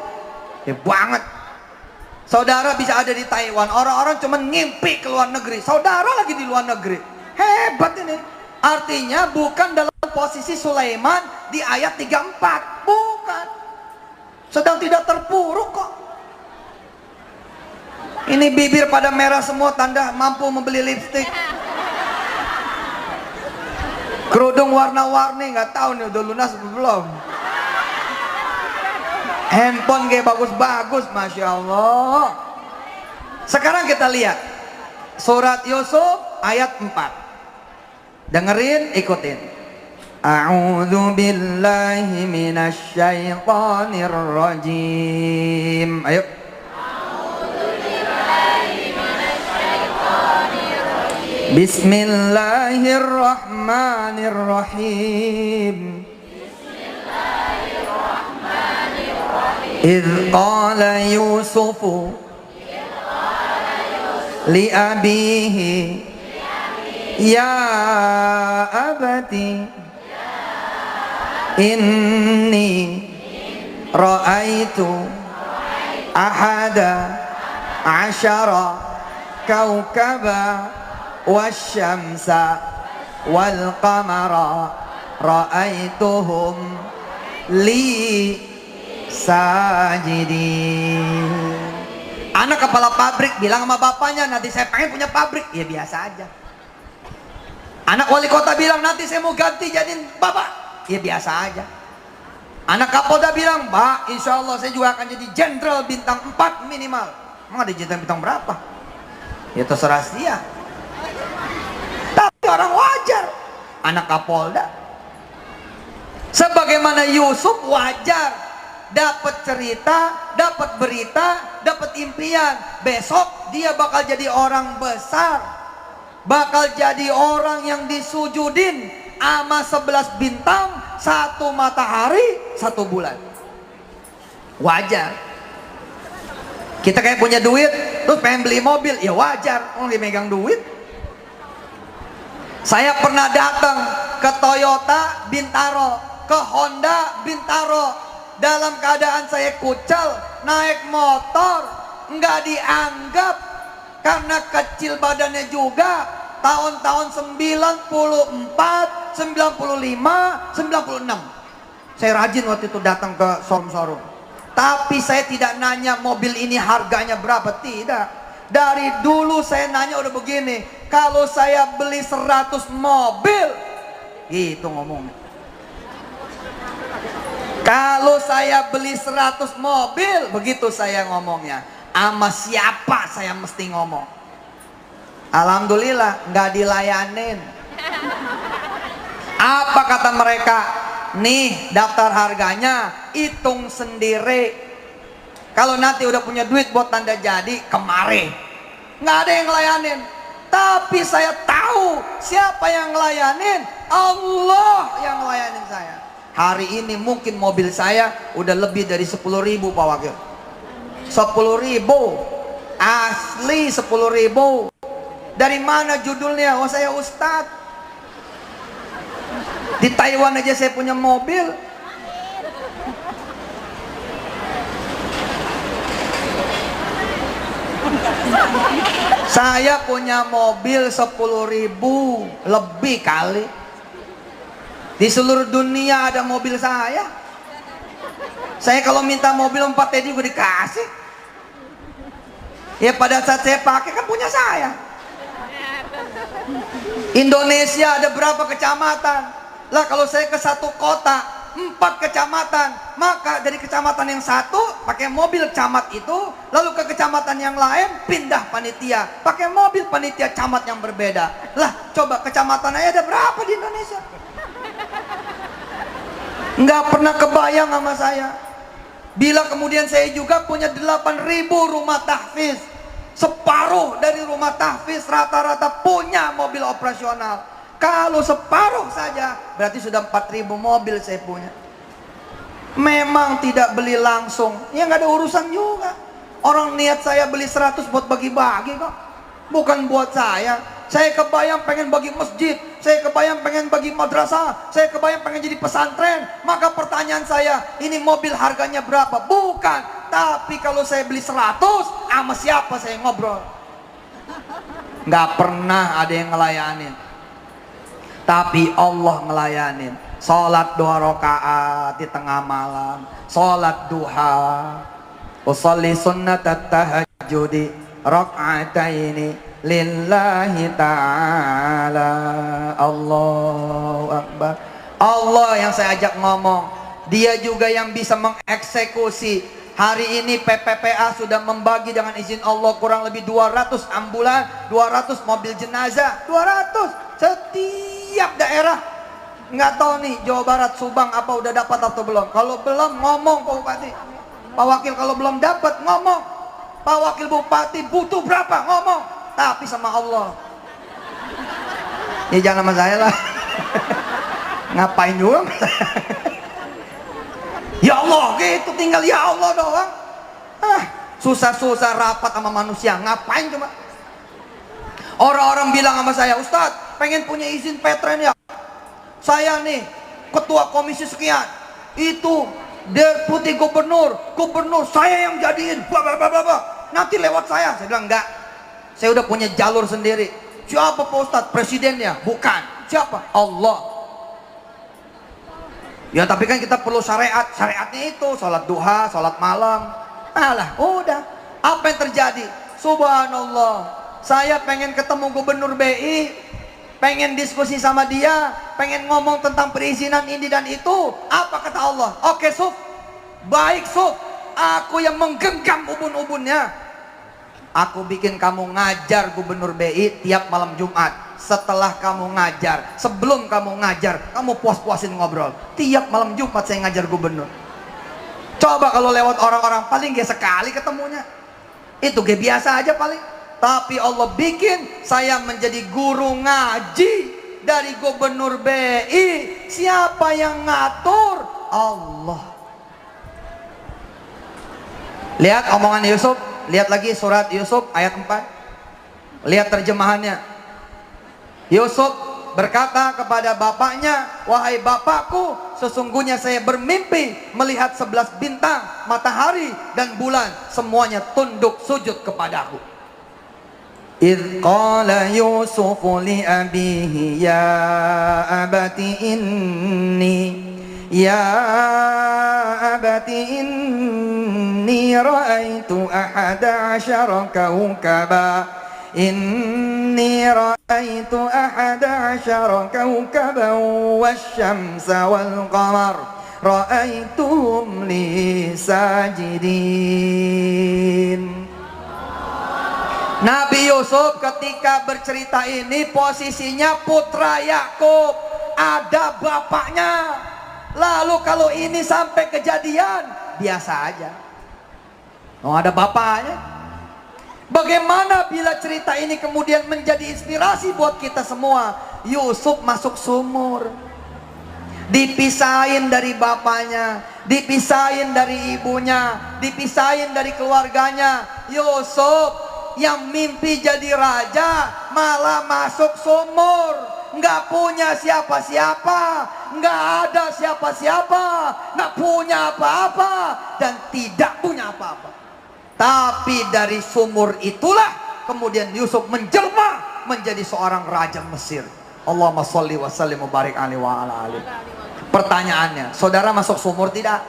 [SPEAKER 1] gede banget. Saudara bisa ada di Taiwan, orang-orang cuma ngimpi ke luar negeri. Saudara lagi di luar negeri, hebat ini. Artinya bukan dalam posisi Sulaiman di ayat 34, bukan. Sedang tidak terpuruk kok. Ini bibir pada merah semua, tanda mampu membeli lipstik. Kerudung warna-warni, nggak tahu nih udah lunas belum. Handphone kayak bagus-bagus, Masya Allah. Sekarang kita lihat surat Yusuf ayat 4. Dengerin, ikutin. A'udzu billahi minasy syaithanir rajim. Ayo. A'udzu billahi minasy syaithanir rajim. Bismillahirrahmanirrahim. Bismillahirrahmanirrahim. Idz qala Yusufu li abihi ya abati inni ra'aitu ahada asyara kaukaba wasyamsa wal qamara ra'aituhum li sajidin. Anak kepala pabrik bilang sama bapaknya, nanti saya pengen punya pabrik. Ya biasa aja. Anak wali kota bilang, nanti saya mau ganti jadiin bapak. Ya biasa aja. Anak Kapolda bilang, Pak, insya Allah saya juga akan jadi jenderal bintang 4 minimal. Emang ada jenderal bintang berapa? Ya terserah dia. Tapi orang wajar. Anak Kapolda. Sebagaimana Yusuf wajar. Dapat cerita, dapat berita, dapat impian. Besok dia bakal jadi orang besar. Bakal jadi orang yang disujudin ama 11 bintang, 1 matahari, 1 bulan. Wajar. Kita kayak punya duit, terus pengen beli mobil, ya wajar, orang dia megang duit. Saya pernah datang ke Toyota Bintaro, ke Honda Bintaro, dalam keadaan saya kucel, naik motor, nggak dianggap karena kecil badannya juga. Tahun-tahun 94, 95, 96. Saya rajin waktu itu datang ke showroom. Tapi saya tidak nanya mobil ini harganya berapa, tidak. Dari dulu saya nanya udah begini, kalau saya beli 100 mobil, gitu ngomongnya. Kalau saya beli 100 mobil, begitu saya ngomongnya. Sama siapa saya mesti ngomong? Alhamdulillah nggak dilayanin. Apa kata mereka? Nih daftar harganya, hitung sendiri. Kalau nanti udah punya duit buat tanda jadi, kemari. Nggak ada yang ngelayanin. Tapi saya tahu siapa yang ngelayanin. Allah yang ngelayanin saya. Hari ini mungkin mobil saya udah lebih dari 10.000 Pak Wakil. 10.000 asli 10.000. Dari mana judulnya? Oh saya Ustadz. Di Taiwan aja saya punya mobil. Saya punya mobil 10.000 lebih kali. Di seluruh dunia ada mobil saya. Saya kalau minta mobil 4 tadi gue dikasih. Ya pada saat saya pakai kan punya saya. Indonesia ada berapa kecamatan? Lah kalau saya ke satu kota 4 kecamatan, maka dari kecamatan yang satu pakai mobil camat itu, lalu ke kecamatan yang lain pindah panitia pakai mobil panitia camat yang berbeda. Lah coba kecamatan aja ada berapa di Indonesia? Nggak pernah kebayang sama saya. Bila kemudian saya juga punya 8.000 rumah tahfiz, separuh dari rumah tahfiz rata-rata punya mobil operasional. Kalau separuh saja berarti sudah 4.000 mobil saya punya. Memang tidak beli langsung, ya nggak ada urusan juga. Orang niat saya beli 100 buat bagi-bagi kok, bukan buat saya. Saya kebayang pengen bagi masjid, saya kebayang pengen bagi madrasah, saya kebayang pengen jadi pesantren. Maka pertanyaan saya, ini mobil harganya berapa? Bukan, tapi kalau saya beli 100, sama siapa saya ngobrol? Nggak pernah ada yang ngelayanin. Tapi Allah ngelayanin. Salat 2 rakaat di tengah malam, salat duha, usolli sunnatat tahajjudi rak'ataini lillahi ta'ala. Allahu Akbar. Allah yang saya ajak ngomong. Dia juga yang bisa mengeksekusi. Hari ini PPPA sudah membagi dengan izin Allah kurang lebih 200 ambulan, 200 mobil jenazah, 200 setiap daerah. Nggak tahu nih Jawa Barat, Subang apa udah dapat atau belum. Kalau belum ngomong Pak Bupati, Pak Wakil. Kalau belum dapat ngomong, Pak Wakil Bupati butuh berapa ngomong. Tapi sama Allah. Ya jangan sama saya lah. Ngapain juga. Ya Allah gitu, tinggal ya Allah doang. Susah-susah rapat sama manusia, ngapain cuma. Orang-orang bilang sama saya, Ustadz pengen punya izin Petren ya. Saya nih ketua komisi sekian, itu deputi gubernur saya yang jadiin, nanti lewat saya. Saya bilang enggak, saya udah punya jalur sendiri. Siapa Pak Ustadz? Presidennya? Bukan. Siapa? Allah. Ya tapi kan kita perlu syariat. Syariatnya itu sholat duha, sholat malam. Alah udah. Apa yang terjadi? Subhanallah, saya pengen ketemu gubernur BI, pengen diskusi sama dia, pengen ngomong tentang perizinan ini dan itu. Apa kata Allah? Oke Suf, baik Suf, aku yang menggenggam ubun-ubunnya. Aku bikin kamu ngajar gubernur BI tiap malam Jumat. Setelah kamu ngajar, sebelum kamu ngajar, kamu puas-puasin ngobrol. Tiap malam Jumat saya ngajar gubernur. Coba kalau lewat orang-orang paling gak sekali ketemunya, itu gak biasa aja paling. Tapi Allah bikin saya menjadi guru ngaji dari gubernur BI. Siapa yang ngatur? Allah. Lihat omongan Yusuf. Lihat lagi surat Yusuf ayat 4. Lihat terjemahannya. Yusuf berkata kepada bapaknya, wahai bapakku, sesungguhnya saya bermimpi melihat 11 bintang, matahari dan bulan, semuanya tunduk sujud kepadaku. إذ قال يوسف لأبيه يا أبت إني رأيت 11 كوكبا والشمس والقمر ra'aitum li sajidin. Nabi Yusuf ketika bercerita ini posisinya putra Yakub, ada bapaknya. Lalu kalau ini sampai kejadian biasa aja, oh ada bapaknya. Bagaimana bila cerita ini kemudian menjadi inspirasi buat kita semua? Yusuf masuk sumur, dipisahin dari bapaknya, dipisahin dari ibunya, dipisahin dari keluarganya. Yusuf yang mimpi jadi raja malah masuk sumur, nggak punya siapa-siapa, nggak ada siapa-siapa, nggak punya apa-apa, dan tidak punya apa-apa. Tapi dari sumur itulah kemudian Yusuf menjelma menjadi seorang raja Mesir. Allahumma sholli wa sallim wa barik alaihi wa ala alihi. Pertanyaannya, saudara masuk sumur tidak?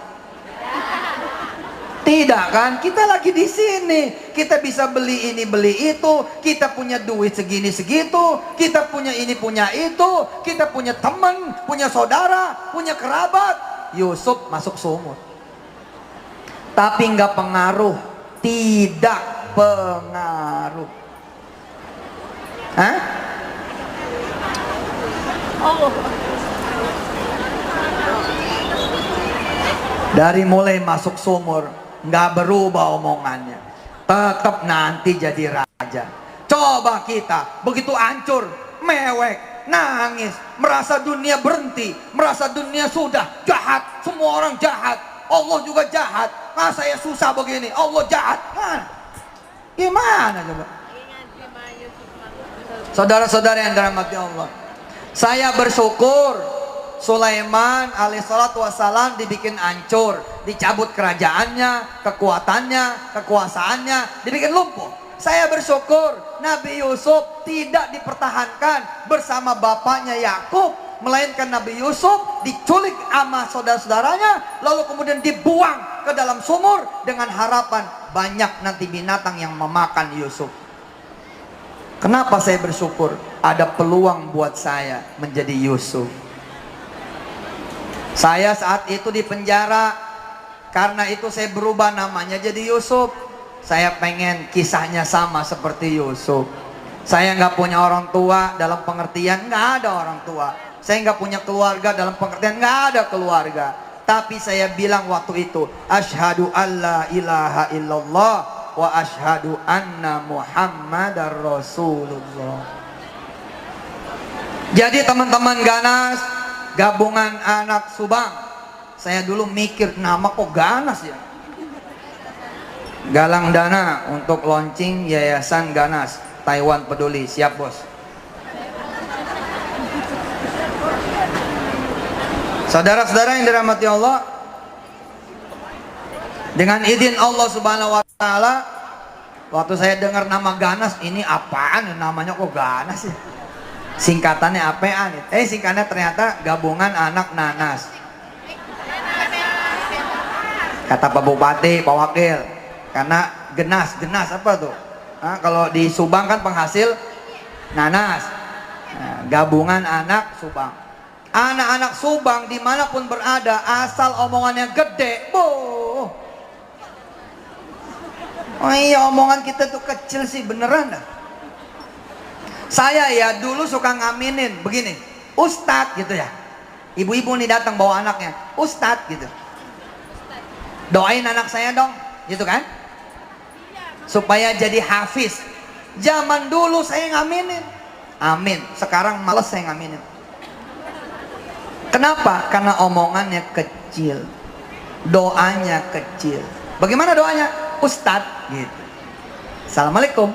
[SPEAKER 1] Tidak kan? Kita lagi di sini. Kita bisa beli ini, beli itu. Kita punya duit segini segitu. Kita punya ini, punya itu. Kita punya teman, punya saudara, punya kerabat. Yusuf masuk sumur. Tapi nggak pengaruh. Tidak pengaruh. Hah? Dari mulai masuk sumur nggak berubah omongannya, tetap nanti jadi raja. Coba kita begitu hancur, mewek, nangis, merasa dunia berhenti, merasa dunia sudah jahat, semua orang jahat, Allah juga jahat. Ah, saya susah begini, Allah jahat. Gimana coba? Saudara-saudara yang dirahmati Allah, saya bersyukur Sulaiman alaihissalatu wassalam dibikin hancur, dicabut kerajaannya, kekuatannya, kekuasaannya, dibikin lumpuh. Saya bersyukur Nabi Yusuf tidak dipertahankan bersama bapaknya Yakub, melainkan Nabi Yusuf diculik sama saudara-saudaranya, lalu kemudian dibuang ke dalam sumur dengan harapan banyak nanti binatang yang memakan Yusuf. Kenapa saya bersyukur? Ada peluang buat saya menjadi Yusuf. Saya saat itu di penjara, karena itu saya berubah namanya jadi Yusuf. Saya pengen kisahnya sama seperti Yusuf. Saya nggak punya orang tua dalam pengertian nggak ada orang tua. Saya nggak punya keluarga dalam pengertian nggak ada keluarga. Tapi saya bilang waktu itu, asyhadu alla ilaha illallah wa asyhadu anna muhammadar rasulullah. Jadi teman-teman Ganas, gabungan anak Subang, saya dulu mikir nama kok Ganas ya. Galang dana untuk launching Yayasan Ganas Taiwan Peduli. Siap bos. Saudara-saudara yang dirahmati Allah, dengan izin Allah Subhanahu wa taala, waktu saya dengar nama Ganas, ini apaan namanya kok Ganas ya? Singkatannya apaan? Singkatannya ternyata gabungan anak nanas. Kata Pak Bupati, Pak Wakil, karena genas apa tuh? Nah, kalau di Subang kan penghasil nanas. Nah, gabungan anak Subang. Anak-anak Subang dimanapun berada, asal omongannya gede, boh. Oh iya, omongan kita tuh kecil sih, beneran dah. Saya ya dulu suka ngaminin begini, Ustadz gitu ya. Ibu-ibu nih datang bawa anaknya, Ustadz gitu. Doain anak saya dong, gitu kan? Supaya jadi hafiz. Zaman dulu saya ngaminin, amin. Sekarang males saya ngaminin. Kenapa? Karena omongannya kecil, doanya kecil. Bagaimana doanya? Ustadz gitu. Assalamualaikum.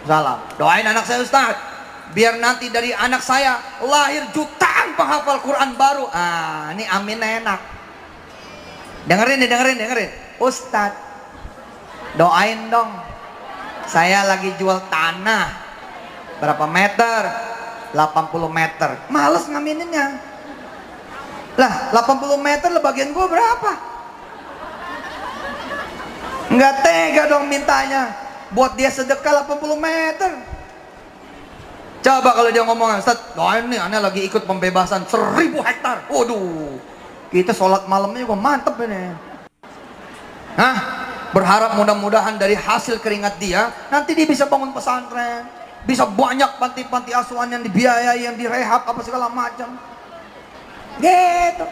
[SPEAKER 1] Salam. Doain anak saya Ustaz, biar nanti dari anak saya lahir jutaan penghafal Quran baru. Ah, ini amin enak. Dengerin nih. Ustaz, doain dong. Saya lagi jual tanah. Berapa meter? 80 meter. Males ngamininnya. Lah, 80 meter lah bagian gua berapa? Nggak tega dong mintanya. Buat dia sedekah 80 meter. Coba kalau dia ngomong, Ustaz, doain nih, aneh lagi ikut pembebasan 1000 hektar. Waduh, Kita sholat malamnya juga mantep ini. Hah? Berharap mudah-mudahan dari hasil keringat dia nanti dia bisa bangun pesantren, bisa banyak panti-panti asuhan yang dibiayai, yang direhab apa segala macam. Gitu.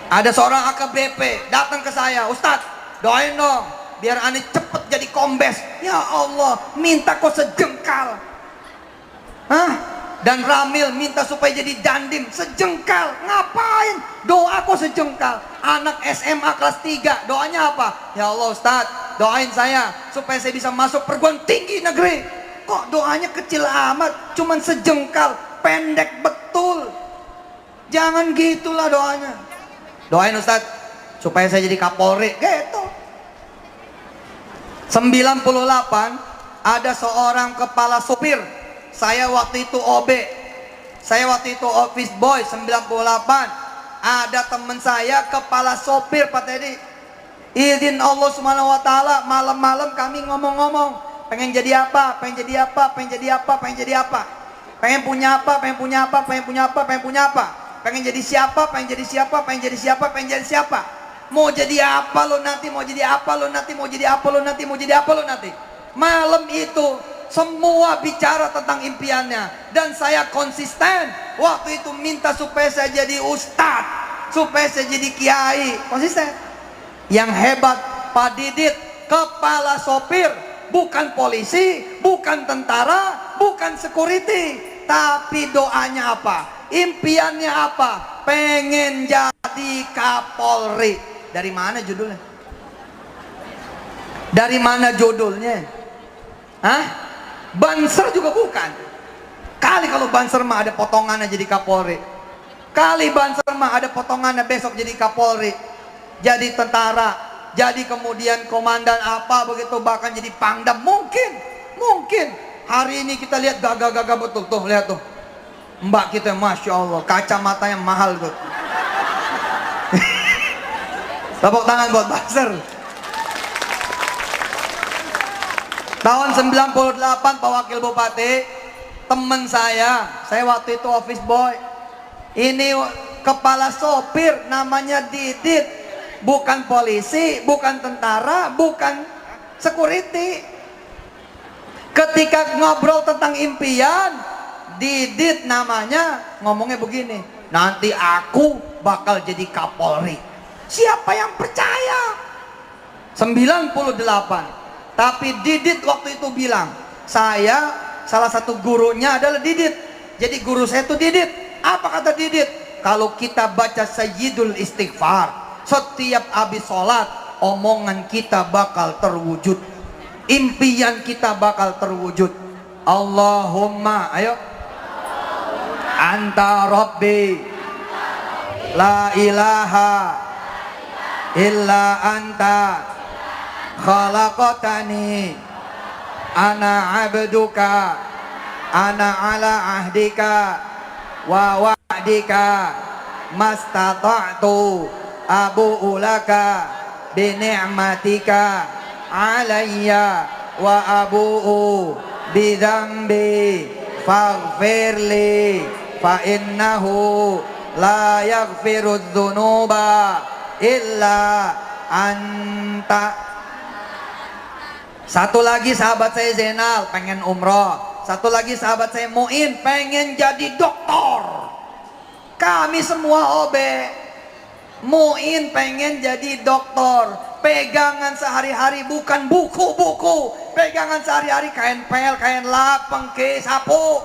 [SPEAKER 1] Ada seorang AKBP datang ke saya, Ustadz doain dong biar aneh cepet jadi kombes. Ya Allah, minta kok sejengkal. Hah? Dan Ramil minta supaya jadi dandim sejengkal. Ngapain? Doa kok sejengkal. Anak SMA kelas 3 doanya apa? Ya Allah Ustadz, doain saya supaya saya bisa masuk perguruan tinggi negeri. Kok doanya kecil amat, cuman sejengkal, pendek betul. Jangan gitulah doanya. Doain Ustadz supaya saya jadi Kapolri. Gitu. 98 ada seorang kepala sopir. Saya waktu itu OB, saya waktu itu office boy. 98 ada teman saya kepala sopir, Pak Teddy. Izin Allah Subhanahu wa taala, malam-malam kami ngomong-ngomong, pengen jadi apa, pengen jadi apa, pengen jadi apa, pengen jadi apa, pengen punya apa, pengen punya apa, pengen punya apa, pengen punya apa, pengen jadi siapa, pengen jadi siapa, pengen jadi siapa, pengen jadi siapa. Mau jadi apa lo nanti, mau jadi apa lo nanti, mau jadi apa lo nanti, mau jadi apa lo nanti. Malam itu semua bicara tentang impiannya, dan saya konsisten. Waktu itu minta supaya saya jadi ustadz, supaya saya jadi kiai, konsisten. Yang hebat Pak Didit, kepala sopir, bukan polisi, bukan tentara, bukan security, tapi doanya apa? Impiannya apa? Pengen jadi Kapolri. Dari mana judulnya? Dari mana judulnya? Hah? Banser juga bukan. Kali kalau Banser mah ada potongannya jadi Kapolri. Kali Banser mah ada potongannya besok jadi Kapolri, jadi tentara, jadi kemudian komandan apa begitu, bahkan jadi pangdam. Mungkin hari ini kita lihat gagah-gagah betul tuh, lihat tuh mbak kita, masya Allah, kacamatanya mahal tuh. Tepuk tangan buat Banser. Tahun 98 Pak Wakil Bupati, temen saya waktu itu office boy. Ini kepala sopir namanya Didit, bukan polisi, bukan tentara, bukan security. Ketika ngobrol tentang impian, Didit namanya ngomongnya begini, nanti aku bakal jadi Kapolri. Siapa yang percaya? 98. Tapi Didit waktu itu bilang, saya salah satu gurunya adalah Didit, jadi guru saya itu Didit. Apa kata Didit? Kalau kita baca Sayyidul Istighfar setiap habis sholat, omongan kita bakal terwujud, impian kita bakal terwujud. Allahumma, ayo, anta rabbi la ilaha illa anta khalaqatani ana abduka ana ala ahdika wa wa'dika mastata'tu abu'u laka bi ni'matika alayya wa abu'u bi dzambi faghfirli fa innahu la yaghfiru dzunuba illa anta. Satu lagi sahabat saya Zainal pengen umroh. Satu lagi sahabat saya Muin pengen jadi doktor. Kami semua OB. Muin pengen jadi doktor. Pegangan sehari-hari bukan buku-buku. Pegangan sehari-hari kain pel, kain lap, pengke, sapu.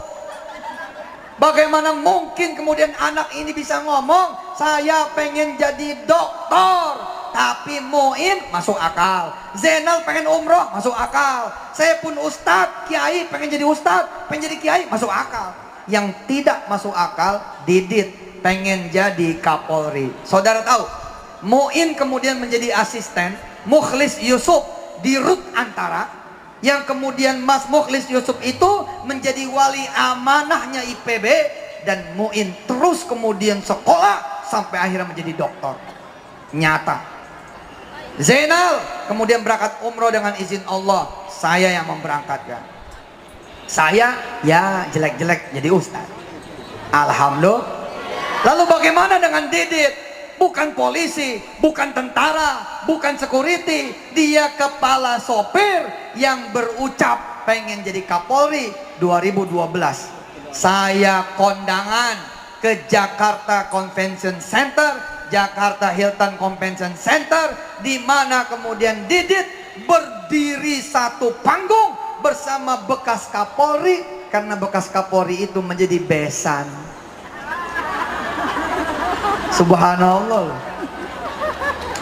[SPEAKER 1] Bagaimana mungkin kemudian anak ini bisa ngomong, saya pengen jadi doktor. Tapi Muin masuk akal. Zainal pengen umroh, masuk akal. Saya pun ustadz, kiai, pengen jadi ustadz, pengen jadi kiai, masuk akal. Yang tidak masuk akal, Didit pengen jadi Kapolri. Saudara tahu, Muin kemudian menjadi asisten Mukhlis Yusuf di Rut Antara, yang kemudian Mas Mukhlis Yusuf itu menjadi wali amanahnya IPB, dan Muin terus kemudian sekolah sampai akhirnya menjadi doktor. Nyata. Zainal kemudian berangkat umroh dengan izin Allah, saya yang memberangkatkan. Saya ya jelek-jelek jadi ustaz. Alhamdulillah. Lalu bagaimana dengan Didit? bukan polisi, bukan tentara, bukan security. Dia kepala sopir yang berucap pengen jadi Kapolri 2012. Saya kondangan ke Jakarta Convention Center, Jakarta Hilton Convention Center, di mana kemudian Didit berdiri satu panggung bersama bekas Kapolri, karena bekas Kapolri itu menjadi besan. Subhanallah,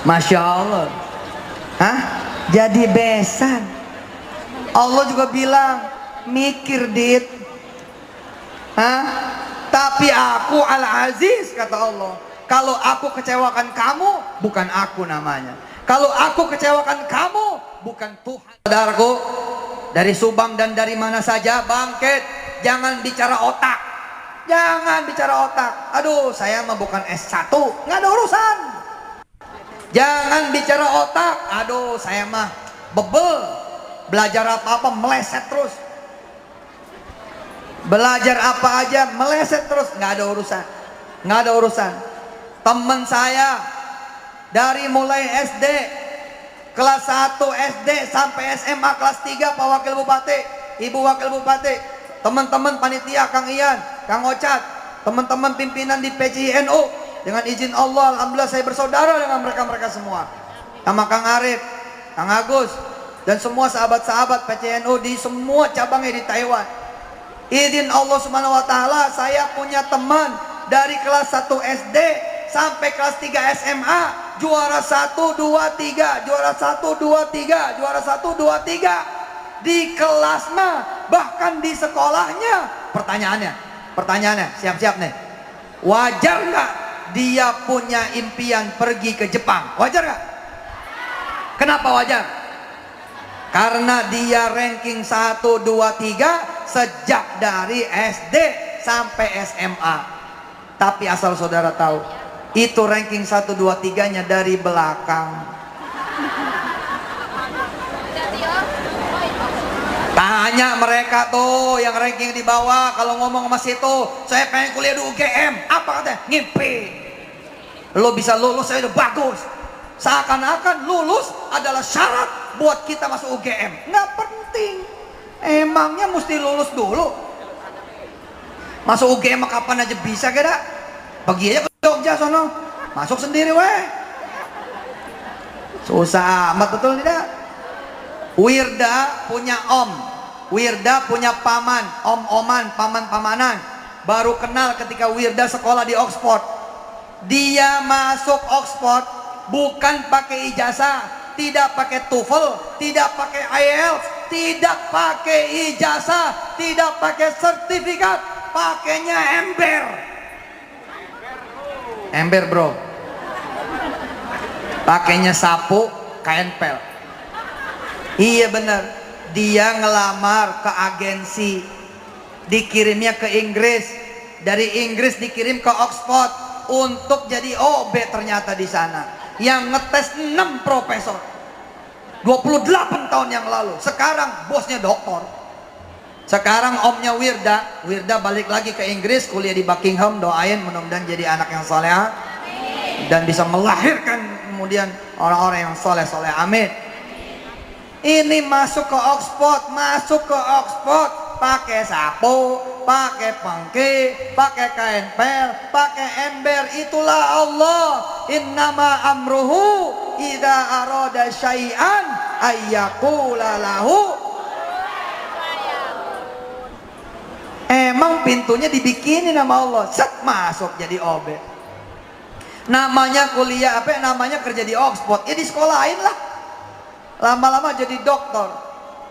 [SPEAKER 1] Masya Allah. Hah? Jadi besan. Allah juga bilang, mikir Dit. Hah? Tapi aku Al-Aziz, kata Allah. Kalau aku kecewakan kamu, bukan aku namanya. Kalau aku kecewakan kamu, bukan Tuhan. Saudaraku, dari Subang dan dari mana saja bangkit. Jangan bicara otak. Jangan bicara otak. Aduh, saya mah bukan S1, nggak ada urusan. Jangan bicara otak. Aduh, saya mah bebel. Belajar apa-apa meleset terus. Belajar apa aja meleset terus, nggak ada urusan. Nggak ada urusan. Teman saya dari mulai SD kelas 1 SD sampai SMA kelas 3, Pak Wakil Bupati, Ibu Wakil Bupati, teman-teman panitia, Kang Ian, Kang Ocat, teman-teman pimpinan di PCINU, dengan izin Allah, alhamdulillah saya bersaudara dengan mereka-mereka semua. Sama Kang Arif, Kang Agus, dan semua sahabat-sahabat PCINU di semua cabangnya di Taiwan. Izin Allah Subhanahu wa taala, saya punya teman dari kelas 1 SD sampai kelas 3 SMA, juara 1 2 3, juara 1 2 3, juara 1 2 3 di kelasnya, bahkan di sekolahnya. Pertanyaannya, siap-siap nih. Wajar nggak dia punya impian pergi ke Jepang? Wajar nggak? Kenapa wajar? Karena dia ranking 1 2 3 sejak dari SD sampai SMA. Tapi asal saudara tahu, itu ranking 1 2 3-nya dari belakang. Tanya mereka tuh yang ranking di bawah, kalau ngomong sama situ, saya pengen kuliah di UGM, apa katanya? Ngimpi. Lo bisa lulus, saya udah bagus. Seakan-akan lulus adalah syarat buat kita masuk UGM. Nggak penting. Emangnya mesti lulus dulu? Masuk UGM kapan aja bisa kira? Pergi aja ke Jogja sono, masuk sendiri weh. Susah amat, betul tidak? Wirda punya om, Wirda punya paman, om-oman, paman-pamanan. Baru kenal ketika Wirda sekolah di Oxford. Dia masuk Oxford bukan pakai ijazah, tidak pakai TOEFL, tidak pakai IELTS, tidak pakai ijazah, tidak pakai sertifikat, pakainya ember. Ember bro, pakainya sapu, kain pel. Iya bener, dia ngelamar ke agensi, dikirimnya ke Inggris, dari Inggris dikirim ke Oxford untuk jadi OB. Ternyata di sana yang ngetes 6 profesor 28 tahun yang lalu. Sekarang bosnya doktor. Sekarang omnya Wirda balik lagi ke Inggris, kuliah di Buckingham. Doain mudah-mudahan jadi anak yang soleh dan bisa melahirkan kemudian orang-orang yang soleh-soleh, amin. Ini masuk ke Oxford, pakai sapu, pakai pengki, pakai kain pel, pakai ember. Itulah Allah. Innama amruhu idza arada syai'an ayyaqula lahu. Emang pintunya dibikinin sama Allah, set masuk jadi OB. Namanya kuliah apa? Namanya kerja di Oxford. Ya di sekolahin lah. Lama-lama jadi dokter.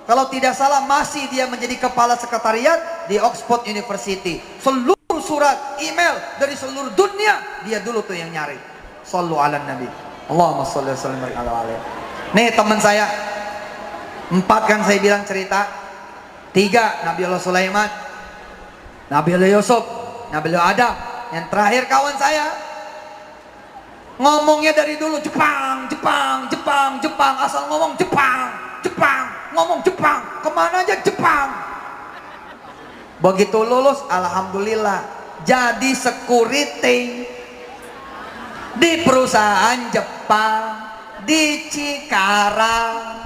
[SPEAKER 1] Kalau tidak salah masih dia menjadi kepala sekretariat di Oxford University. Seluruh surat, email dari seluruh dunia dia dulu tuh yang nyari. Shallu ala nabi. Allahumma shalli wa sallim alaihi. Nih teman saya 4 kan saya bilang cerita. 3 Nabiullah Sulaiman, Nabiullah Yusuf, Nabiullah Adam. Yang terakhir kawan saya ngomongnya dari dulu Jepang, asal ngomong Jepang, ngomong Jepang, kemana aja Jepang. Begitu lulus, alhamdulillah jadi security. di perusahaan Jepang, di Cikarang.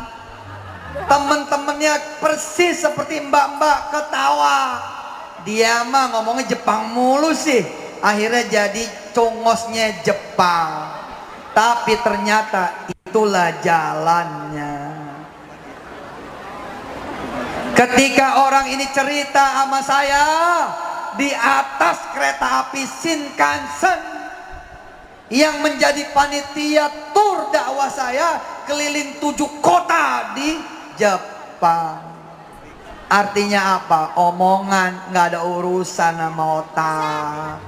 [SPEAKER 1] Temen-temennya persis seperti mbak-mbak ketawa. Dia mah ngomongnya Jepang mulu sih. Akhirnya jadi congosnya Jepang. Tapi ternyata itulah jalannya. Ketika orang ini cerita sama saya di atas kereta api Shinkansen yang menjadi panitia tur dakwah saya keliling 7 kota di Jepang. Artinya apa? Omongan, nggak ada urusan sama otak,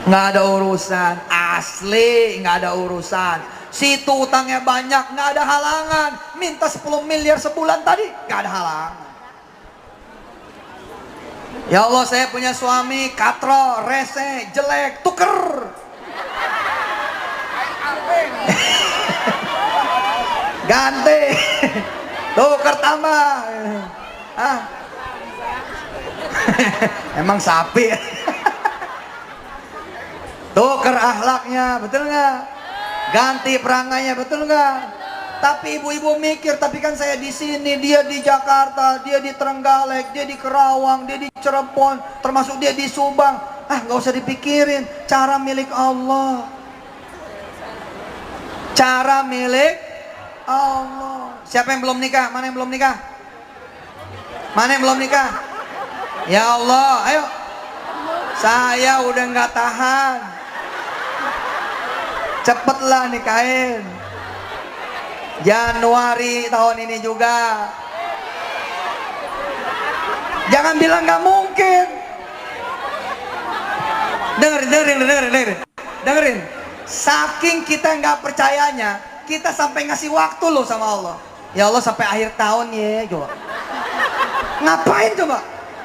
[SPEAKER 1] nggak ada urusan, asli nggak ada urusan. Situ utangnya banyak, nggak ada halangan. Minta 10 miliar sebulan tadi, nggak ada halangan. Ya Allah, saya punya suami katro, rese, jelek, tuker. Ganti. Tuker tambah. Ah. Emang sapi. Tuker akhlaknya, betul nggak? Ganti perangainya, betul nggak? Tapi ibu-ibu mikir, tapi kan saya di sini, dia di Jakarta, dia di Trenggalek, dia di Kerawang, dia di Cirebon, termasuk dia di Subang. Ah, nggak usah dipikirin, cara milik Allah. Cara milik Allah. Siapa yang belum nikah? Mana yang belum nikah? Mana yang belum nikah? Ya Allah, ayo. Saya udah nggak tahan. Cepetlah nikahin. Januari tahun ini juga. Jangan bilang nggak mungkin. Dengerin. Saking kita nggak percayanya, kita sampai ngasih waktu loh sama Allah. Ya Allah, sampai akhir tahun ya, coba. Ngapain coba?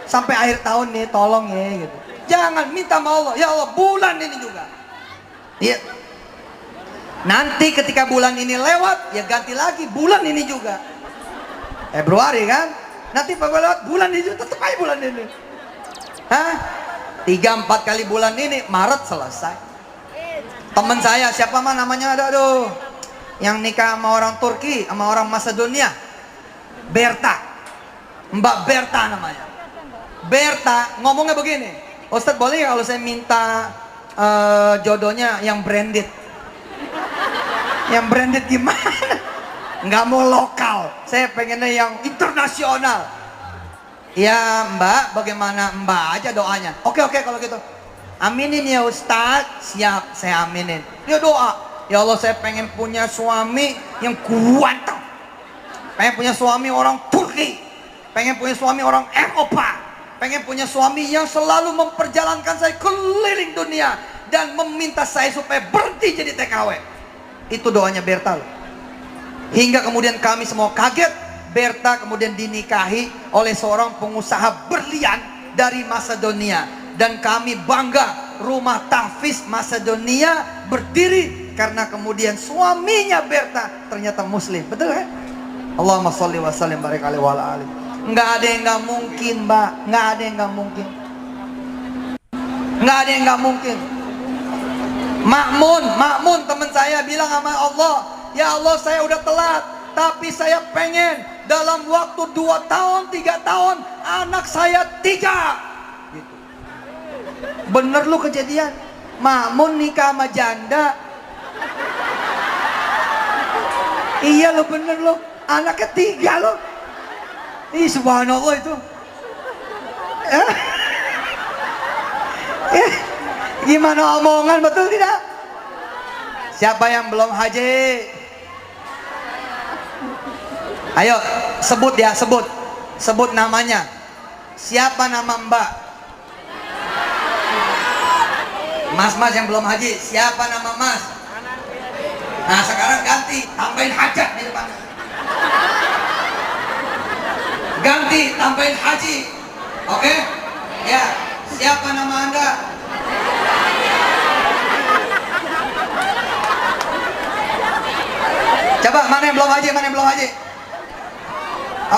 [SPEAKER 1] Sampai akhir tahun nih, tolong ya, gitu. Jangan minta sama Allah. Ya Allah, bulan ini juga. Iya. Nanti ketika bulan ini lewat, ya ganti lagi bulan ini juga. Februari kan? Nanti lewat bulan ini juga, tetap aja bulan ini. Hah? 3-4 kali bulan ini, Maret selesai. Temen saya, siapa mah namanya, aduh, yang nikah sama orang Turki, sama orang Macedonia, Berta, Mbak Berta namanya. Berta ngomongnya begini, Ustadz boleh kalau saya minta jodohnya yang branded? Yang branded gimana? Nggak mau lokal, saya pengennya yang internasional. Ya Mbak, bagaimana Mbak aja doanya? Oke kalau gitu. Aminin ya Ustadz. Siap, saya aminin. Ya doa. Ya Allah, saya pengen punya suami yang kuat. Pengen punya suami orang Turki. Pengen punya suami orang Eropa. Pengen punya suami yang selalu memperjalankan saya keliling dunia. Dan meminta saya supaya berhenti jadi TKW. Itu doanya Berta loh. Hingga kemudian kami semua kaget. Berta kemudian dinikahi oleh seorang pengusaha berlian dari Macedonia. Dan kami bangga, rumah tahfiz Macedonia berdiri karena kemudian suaminya Berta ternyata muslim. Betul kan? Allahumma sholli wa sallim barik alaihi wa ala alihi. Nggak ada yang nggak mungkin, Mbak. Nggak ada yang nggak mungkin. Nggak ada yang nggak mungkin. Makmun teman saya bilang sama Allah, ya Allah, saya udah telat, tapi saya pengen dalam waktu 2 tahun, 3 tahun anak saya 3. Gitu. Bener lu kejadian. Makmun nikah sama janda. Iya lo, bener lo, anaknya 3 lo. Ih, subhanallah itu. Gimana omongan, betul tidak? Siapa yang belum haji? Ayo sebut ya, sebut namanya. Siapa nama Mbak? Mas yang belum haji, siapa nama Mas? Nah sekarang ganti, tambahin hajat di depan. Ganti, tambahin haji. Oke? Ya, siapa nama Anda? Coba, mana yang belum haji, mana yang belum haji?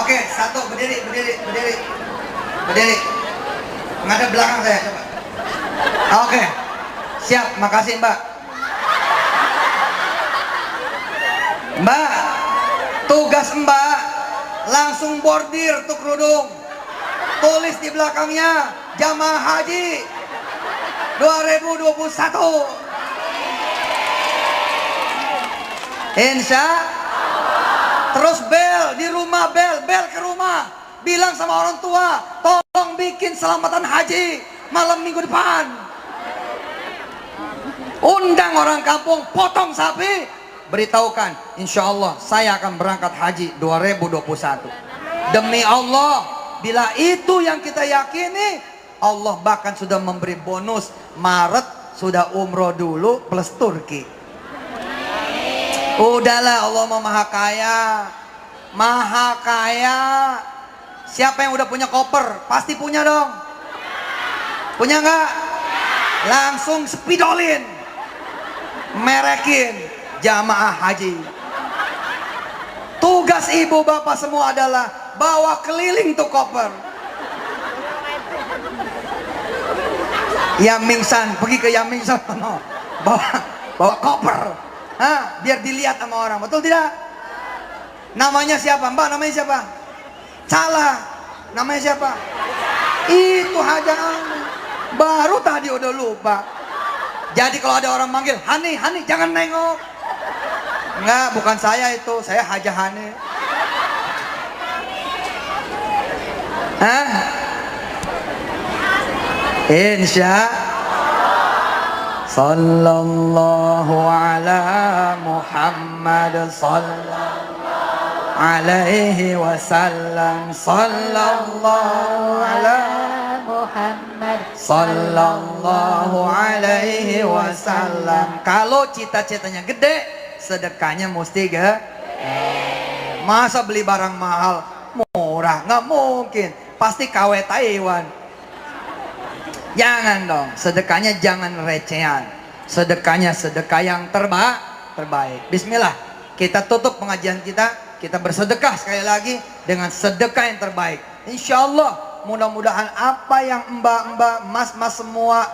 [SPEAKER 1] Oke, 1, berdiri. Menghadap belakang saya, coba. Oke. Siap, makasih Mbak. Mbak, tugas Mbak langsung bordir tuh kerudung. Tulis di belakangnya Jamaah Haji 2021. Insya. Terus bel di rumah, bel ke rumah. Bilang sama orang tua, tolong bikin selamatan haji malam minggu depan. Undang orang kampung, potong sapi, beritahukan, insya Allah saya akan berangkat haji 2021. Demi Allah, bila itu yang kita yakini, Allah bahkan sudah memberi bonus. Maret sudah umroh dulu plus Turki. Udahlah, Allah maha kaya, maha kaya. Siapa yang udah punya koper? Pasti punya dong. Punya nggak? Langsung spidolin, merekin jamaah haji. Tugas ibu bapak semua adalah bawa keliling tuh koper. Yamingsan, pergi ke Yamingsan, bawa koper. Hah, biar dilihat sama orang, betul tidak? Namanya siapa? Mbak, namanya siapa? Salah, namanya siapa? Itu Haja Ani. Baru tadi udah lupa. Jadi kalau ada orang manggil Hani, Hani, jangan nengok. Enggak, bukan saya itu, saya Haja Hani. Hah? Insya Sallallahu ala Muhammad sallallahu alaihi wasallam. Sallallahu ala Muhammad sallallahu alaihi wasallam. Kalau cita-citanya gede, sedekahnya mesti gede. Masa beli barang mahal murah? Nggak mungkin, pasti KW Taiwan. Jangan dong, sedekahnya jangan recehan. Sedekahnya sedekah yang terbaik. Bismillah, kita tutup pengajian kita bersedekah sekali lagi dengan sedekah yang terbaik. Insya Allah, mudah-mudahan apa yang mbak-mbak, mas-mas semua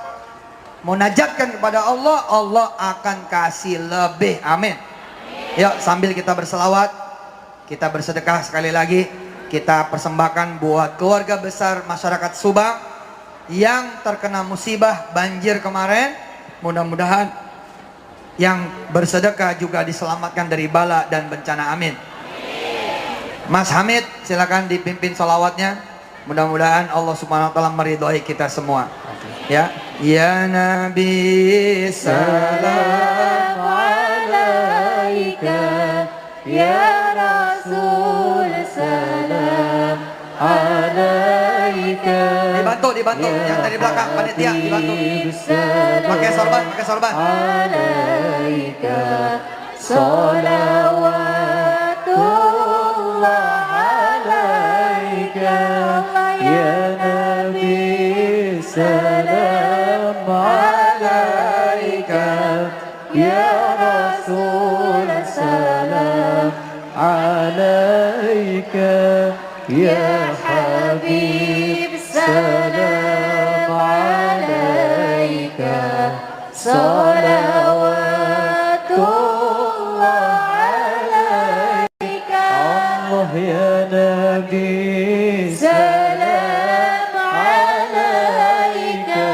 [SPEAKER 1] munajatkan kepada Allah, Allah akan kasih lebih. Amin. Yuk, sambil kita berselawat, kita bersedekah sekali lagi. Kita persembahkan buat keluarga besar masyarakat Subang yang terkena musibah banjir kemarin. Mudah-mudahan yang bersedekah juga diselamatkan dari bala dan bencana. Amin. Mas Hamid, silakan dipimpin sholawatnya. Mudah-mudahan Allah Subhanahu wa taala meridhoi kita semua. Ya, ya Nabi salam alaika, ya Rasul salam alaika. Dibantu yang dari belakang panitia dibantu. Pakai sorban. Alaika sholawatullah alaika ya Nabi salam alaika ya Rasul salam alaika ya Habib salam alaika salawatullah alaika Allah ya Nabi salam alaika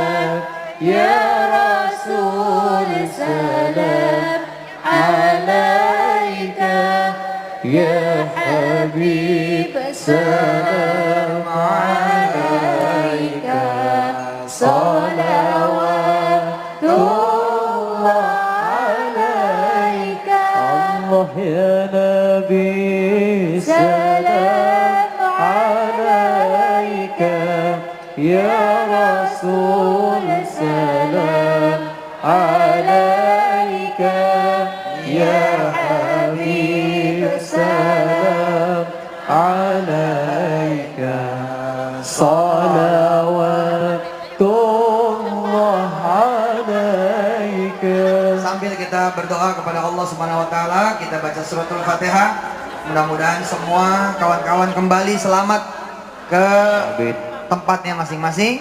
[SPEAKER 1] ya Rasul salam alaika ya Habib salam alaika salawatullah alaika Allah ya Nabi salam alaika ya Rasul salam alaika ya Habib salam alaika salawatullah alaika. Sambil kita berdoa kepada Allah Subhanahu wa taala, kita baca suratul Fatihah. Mudah-mudahan semua kawan-kawan kembali selamat ke tempatnya masing-masing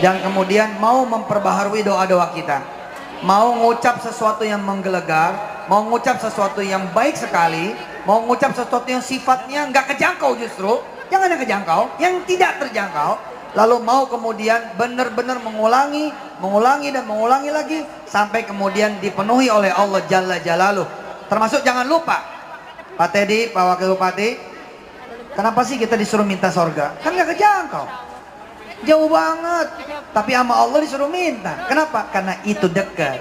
[SPEAKER 1] dan kemudian mau memperbaharui doa-doa kita. mau ngucap sesuatu yang menggelegar, mau ngucap sesuatu yang baik sekali, mau ngucap sesuatu yang sifatnya nggak kejangkau, justru jangan yang kejangkau, yang tidak terjangkau, lalu mau kemudian benar-benar mengulangi dan mengulangi lagi sampai kemudian dipenuhi oleh Allah Jalla Jalaluh. Termasuk jangan lupa, Pak Teddy, Pak Wakil Bupati, kenapa sih kita disuruh minta sorga? Kan nggak kejangkau, jauh banget, tapi sama Allah disuruh minta. Kenapa? Karena itu dekat.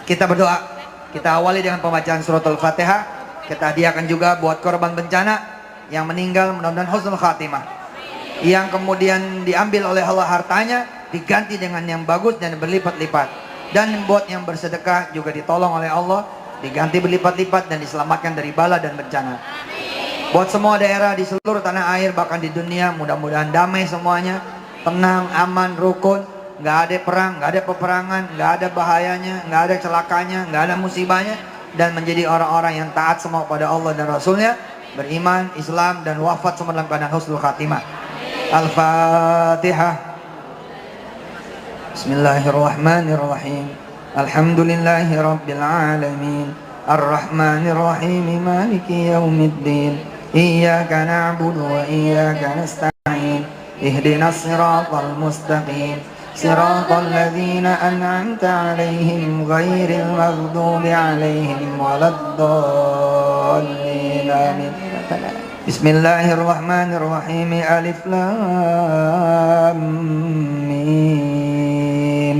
[SPEAKER 1] Kita berdoa, kita awali dengan pembacaan surat Al-Fatihah. Kita hadiahkan juga buat korban bencana yang meninggal, mudah-mudahan husnul khatimah. Yang kemudian diambil oleh Allah hartanya diganti dengan yang bagus dan berlipat-lipat. Dan buat yang bersedekah juga ditolong oleh Allah, diganti berlipat-lipat dan diselamatkan dari bala dan bencana. Buat semua daerah di seluruh tanah air, bahkan di dunia, mudah-mudahan damai semuanya, tenang, aman, rukun, nggak ada perang, nggak ada peperangan, nggak ada bahayanya, nggak ada celakanya, nggak ada musibahnya, dan menjadi orang-orang yang taat semua pada Allah dan Rasulnya, beriman, Islam, dan wafat semua dalam keadaan husnul khatimah. Al-Fatihah. Bismillahirrahmanirrahim. Alhamdulillahi rabbil alamin. Ar-Rahmanirrahim. Maliki yaumiddin. Iyyaka na'budu wa iyyaka nasta'in. Ihdinas siratal mustaqim. Siratal ladzina an'amta 'alaihim ghairil maghdubi 'alaihim waladdallin. Amin. Bismillahirrahmanirrahim. Alif lam mim.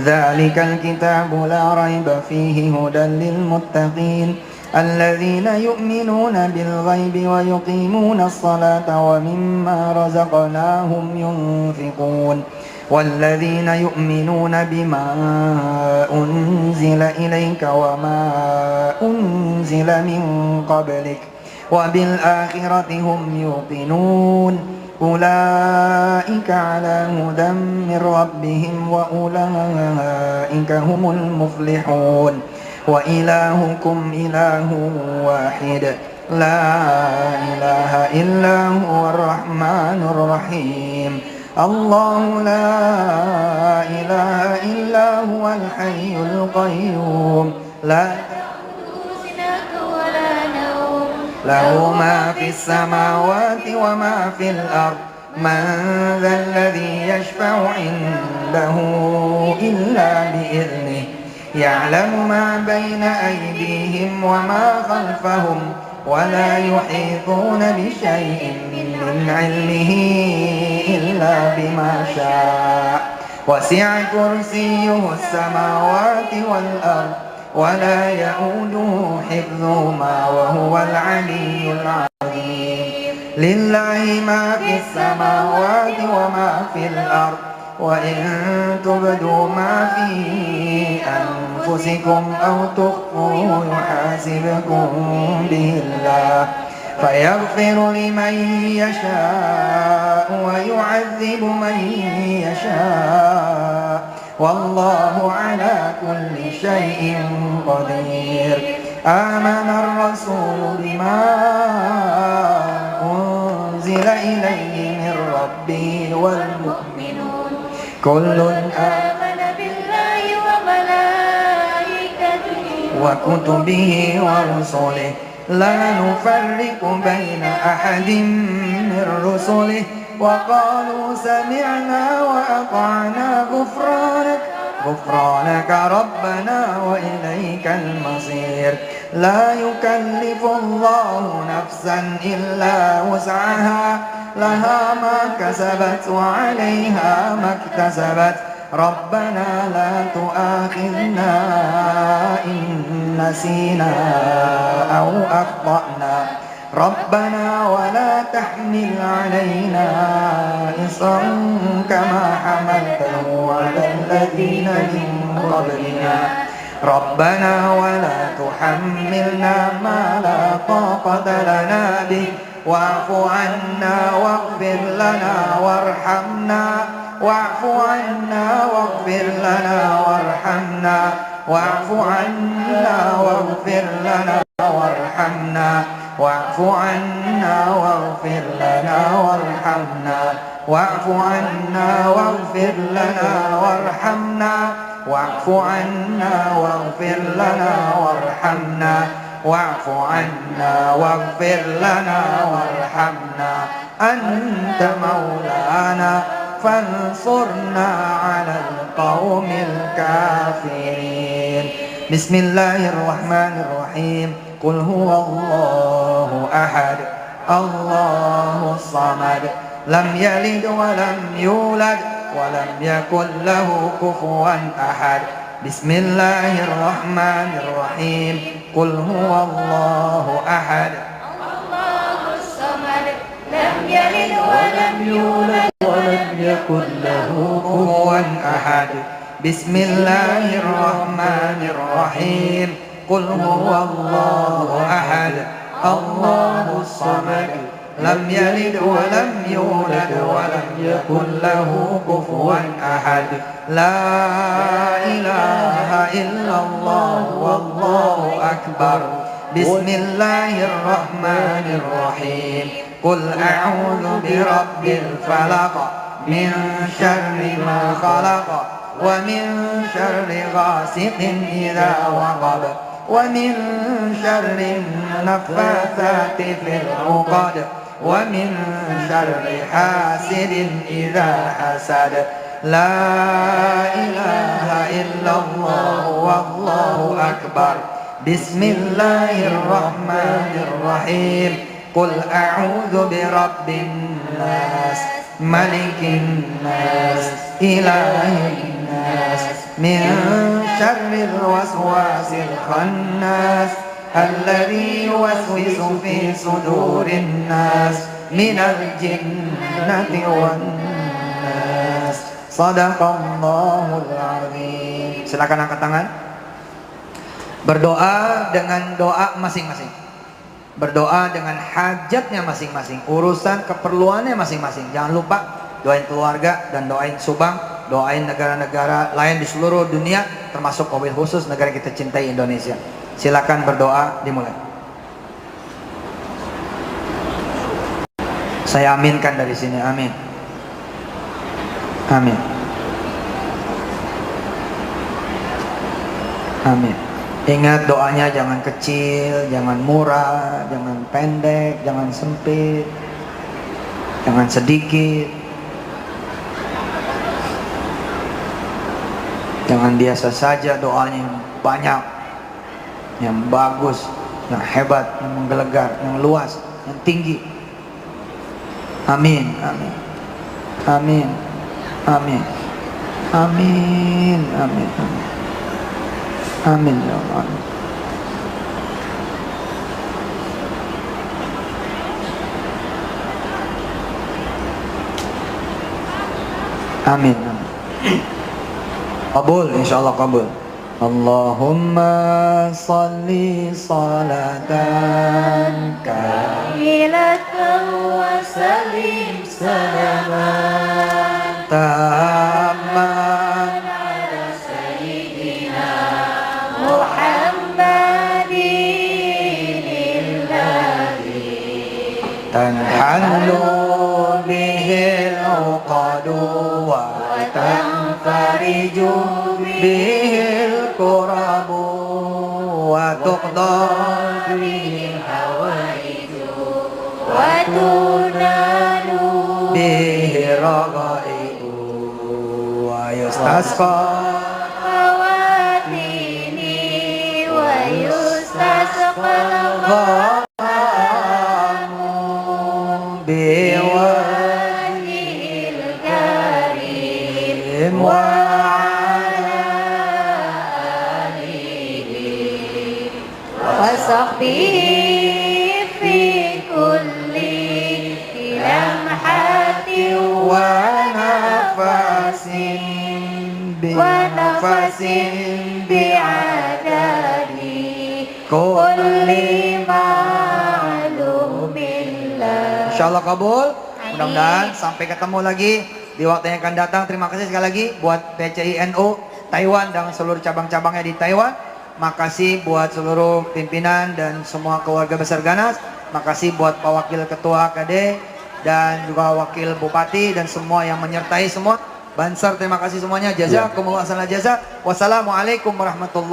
[SPEAKER 1] Dzalikal kitabu la raiba fihi hudan lil muttaqin alladzina yu'minuna bil ghaibi wa yuqimuna as-salata wa mimma razaqnahum yunfiqun walladzina yu'minuna bima unzila ilayka wa ma unzila min qablik wa bil akhirati hum yuqinun ulaika ala hudan min rabbihim wa ulaika humul muflihun wa ilahukum ilahun wahid la ilaha illa huwar rahmanur rahim Allahu la ilaha illa huwal hayyul qayyum la له ما في السماوات وما في الأرض من ذا الذي يشفع عنده إلا بإذنه يعلم ما بين أيديهم وما خلفهم ولا يحيطون بشيء من علمه إلا بما شاء وسع كرسيه السماوات والأرض ولا يؤوده حفظهما وهو العلي العظيم لله ما في السماوات وما في الأرض وإن تبدوا ما في أنفسكم أو تخفوه يحاسبكم به الله فيغفر لمن يشاء ويعذب من يشاء والله على كل شيء قدير آمن الرسول بما أنزل إليه من ربه والمؤمنون كل آمن بالله وملائكته وكتبه ورسله لا نفرق بين أحد من رسله وقالوا سمعنا وأطعنا غفرانك ربنا وإليك المصير لا يكلف الله نفسا إلا وسعها لها ما كسبت وعليها ما اكتسبت ربنا لا تؤاخذنا إن نسينا أو أخطأنا ربنا ولا تحمل علينا إصرا كما حملته على الذين من قبلنا ربنا ولا تحملنا ما لا طاقة لنا به واعف عنا واغفر لنا وارحمنا واعف عنا واغفر لنا وارحمنا واعف عنا واغفر لنا وارحمنا واعف عنا واغفر لنا وارحمنا واعف عنا واغفر لنا وارحمنا واعف wa'fu anna waghfir lana warhamna wa'fu anna waghfir lana warhamna anta maulana fansurna 'alal qaumil kafirin. Bismillahirrahmanirrahim. Qul huwallahu ahad, Allahus samad, lam yalid wa lam yulad wa lam yakul lahu kufuwan ahad. Bismillahirrahmanirrahim. Qul huwallahu ahad,
[SPEAKER 3] Allahus samad, lam yalid wa lam yulad wa lam yakul lahu
[SPEAKER 1] kufuwan ahad. Bismillahirrahmanirrahim. Qul huwallahu ahad, Allahus samad, lam yalid wa lam yulad wa lam yakul lahu kufuwan ahad. La ilaha illallah wallahu akbar. Bismillahirrahmanirrahim. Qul a'udzu birabbil falaq min syarri ma khalaq wa min syarri ghasiqin idza waqab wa min syarri naffatsati fil 'uqad wa min syarri hasidin idza hasad. La ilaha illallah wallahu akbar. Bismillahirrahmanirrahim. Qul a'udzu birabbin nas malikin nas ilahin nas min syarril waswasil khannas alladzi yuwaswisu fi sudurin nas minal jinnati wan nas. Shadaqallahul azim. Silakan angkat tangan. Berdoa dengan doa masing-masing. Berdoa dengan hajatnya masing-masing, urusan keperluannya masing-masing. Jangan lupa doain keluarga dan doain Subang, doain negara-negara lain di seluruh dunia, termasuk wabil khusus negara yang kita cintai, Indonesia. Silakan berdoa, dimulai. Saya aminkan dari sini, amin. Amin. Amin. Ingat doanya jangan kecil, jangan murah, jangan pendek, jangan sempit, jangan sedikit. Jangan biasa saja doanya yang banyak, yang bagus, yang hebat, yang menggelegar, yang luas, yang tinggi. Amin, amin. Amin. Amin. Amin. Amin. Amin. Amin ya Allah. Amin. Qabul, insyaallah qabul. Allahumma salli salatan
[SPEAKER 3] kamilatan wa sallim salaman
[SPEAKER 1] tamman
[SPEAKER 3] ala sayyidina Muhammadin alladhi
[SPEAKER 1] tanhallu bihil uqadu wa tanfariju bihil kurabu wa tuqda
[SPEAKER 3] bihil hawaiju wa tunalu
[SPEAKER 1] bihi ragaibu wa yustasqa
[SPEAKER 3] khawatini wa yustasqal
[SPEAKER 1] ghamu biwajhil karim wa
[SPEAKER 3] wasahbihi fi kulli lamhatin
[SPEAKER 1] wa nafasin
[SPEAKER 3] bi'adadi kulli ma'lumillah.
[SPEAKER 1] Insyaallah kabul. Mudah-mudahan sampai ketemu lagi di waktu yang akan datang. Terima kasih sekali lagi buat PCINU Taiwan dan seluruh cabang-cabangnya di Taiwan. Makasih buat seluruh pimpinan dan semua keluarga besar Ganas. Makasih buat Pak Wakil Ketua KD dan juga Wakil Bupati dan semua yang menyertai semua. Bansar terima kasih semuanya. Jazakumullah khairan jazak. Wassalamualaikum warahmatullahi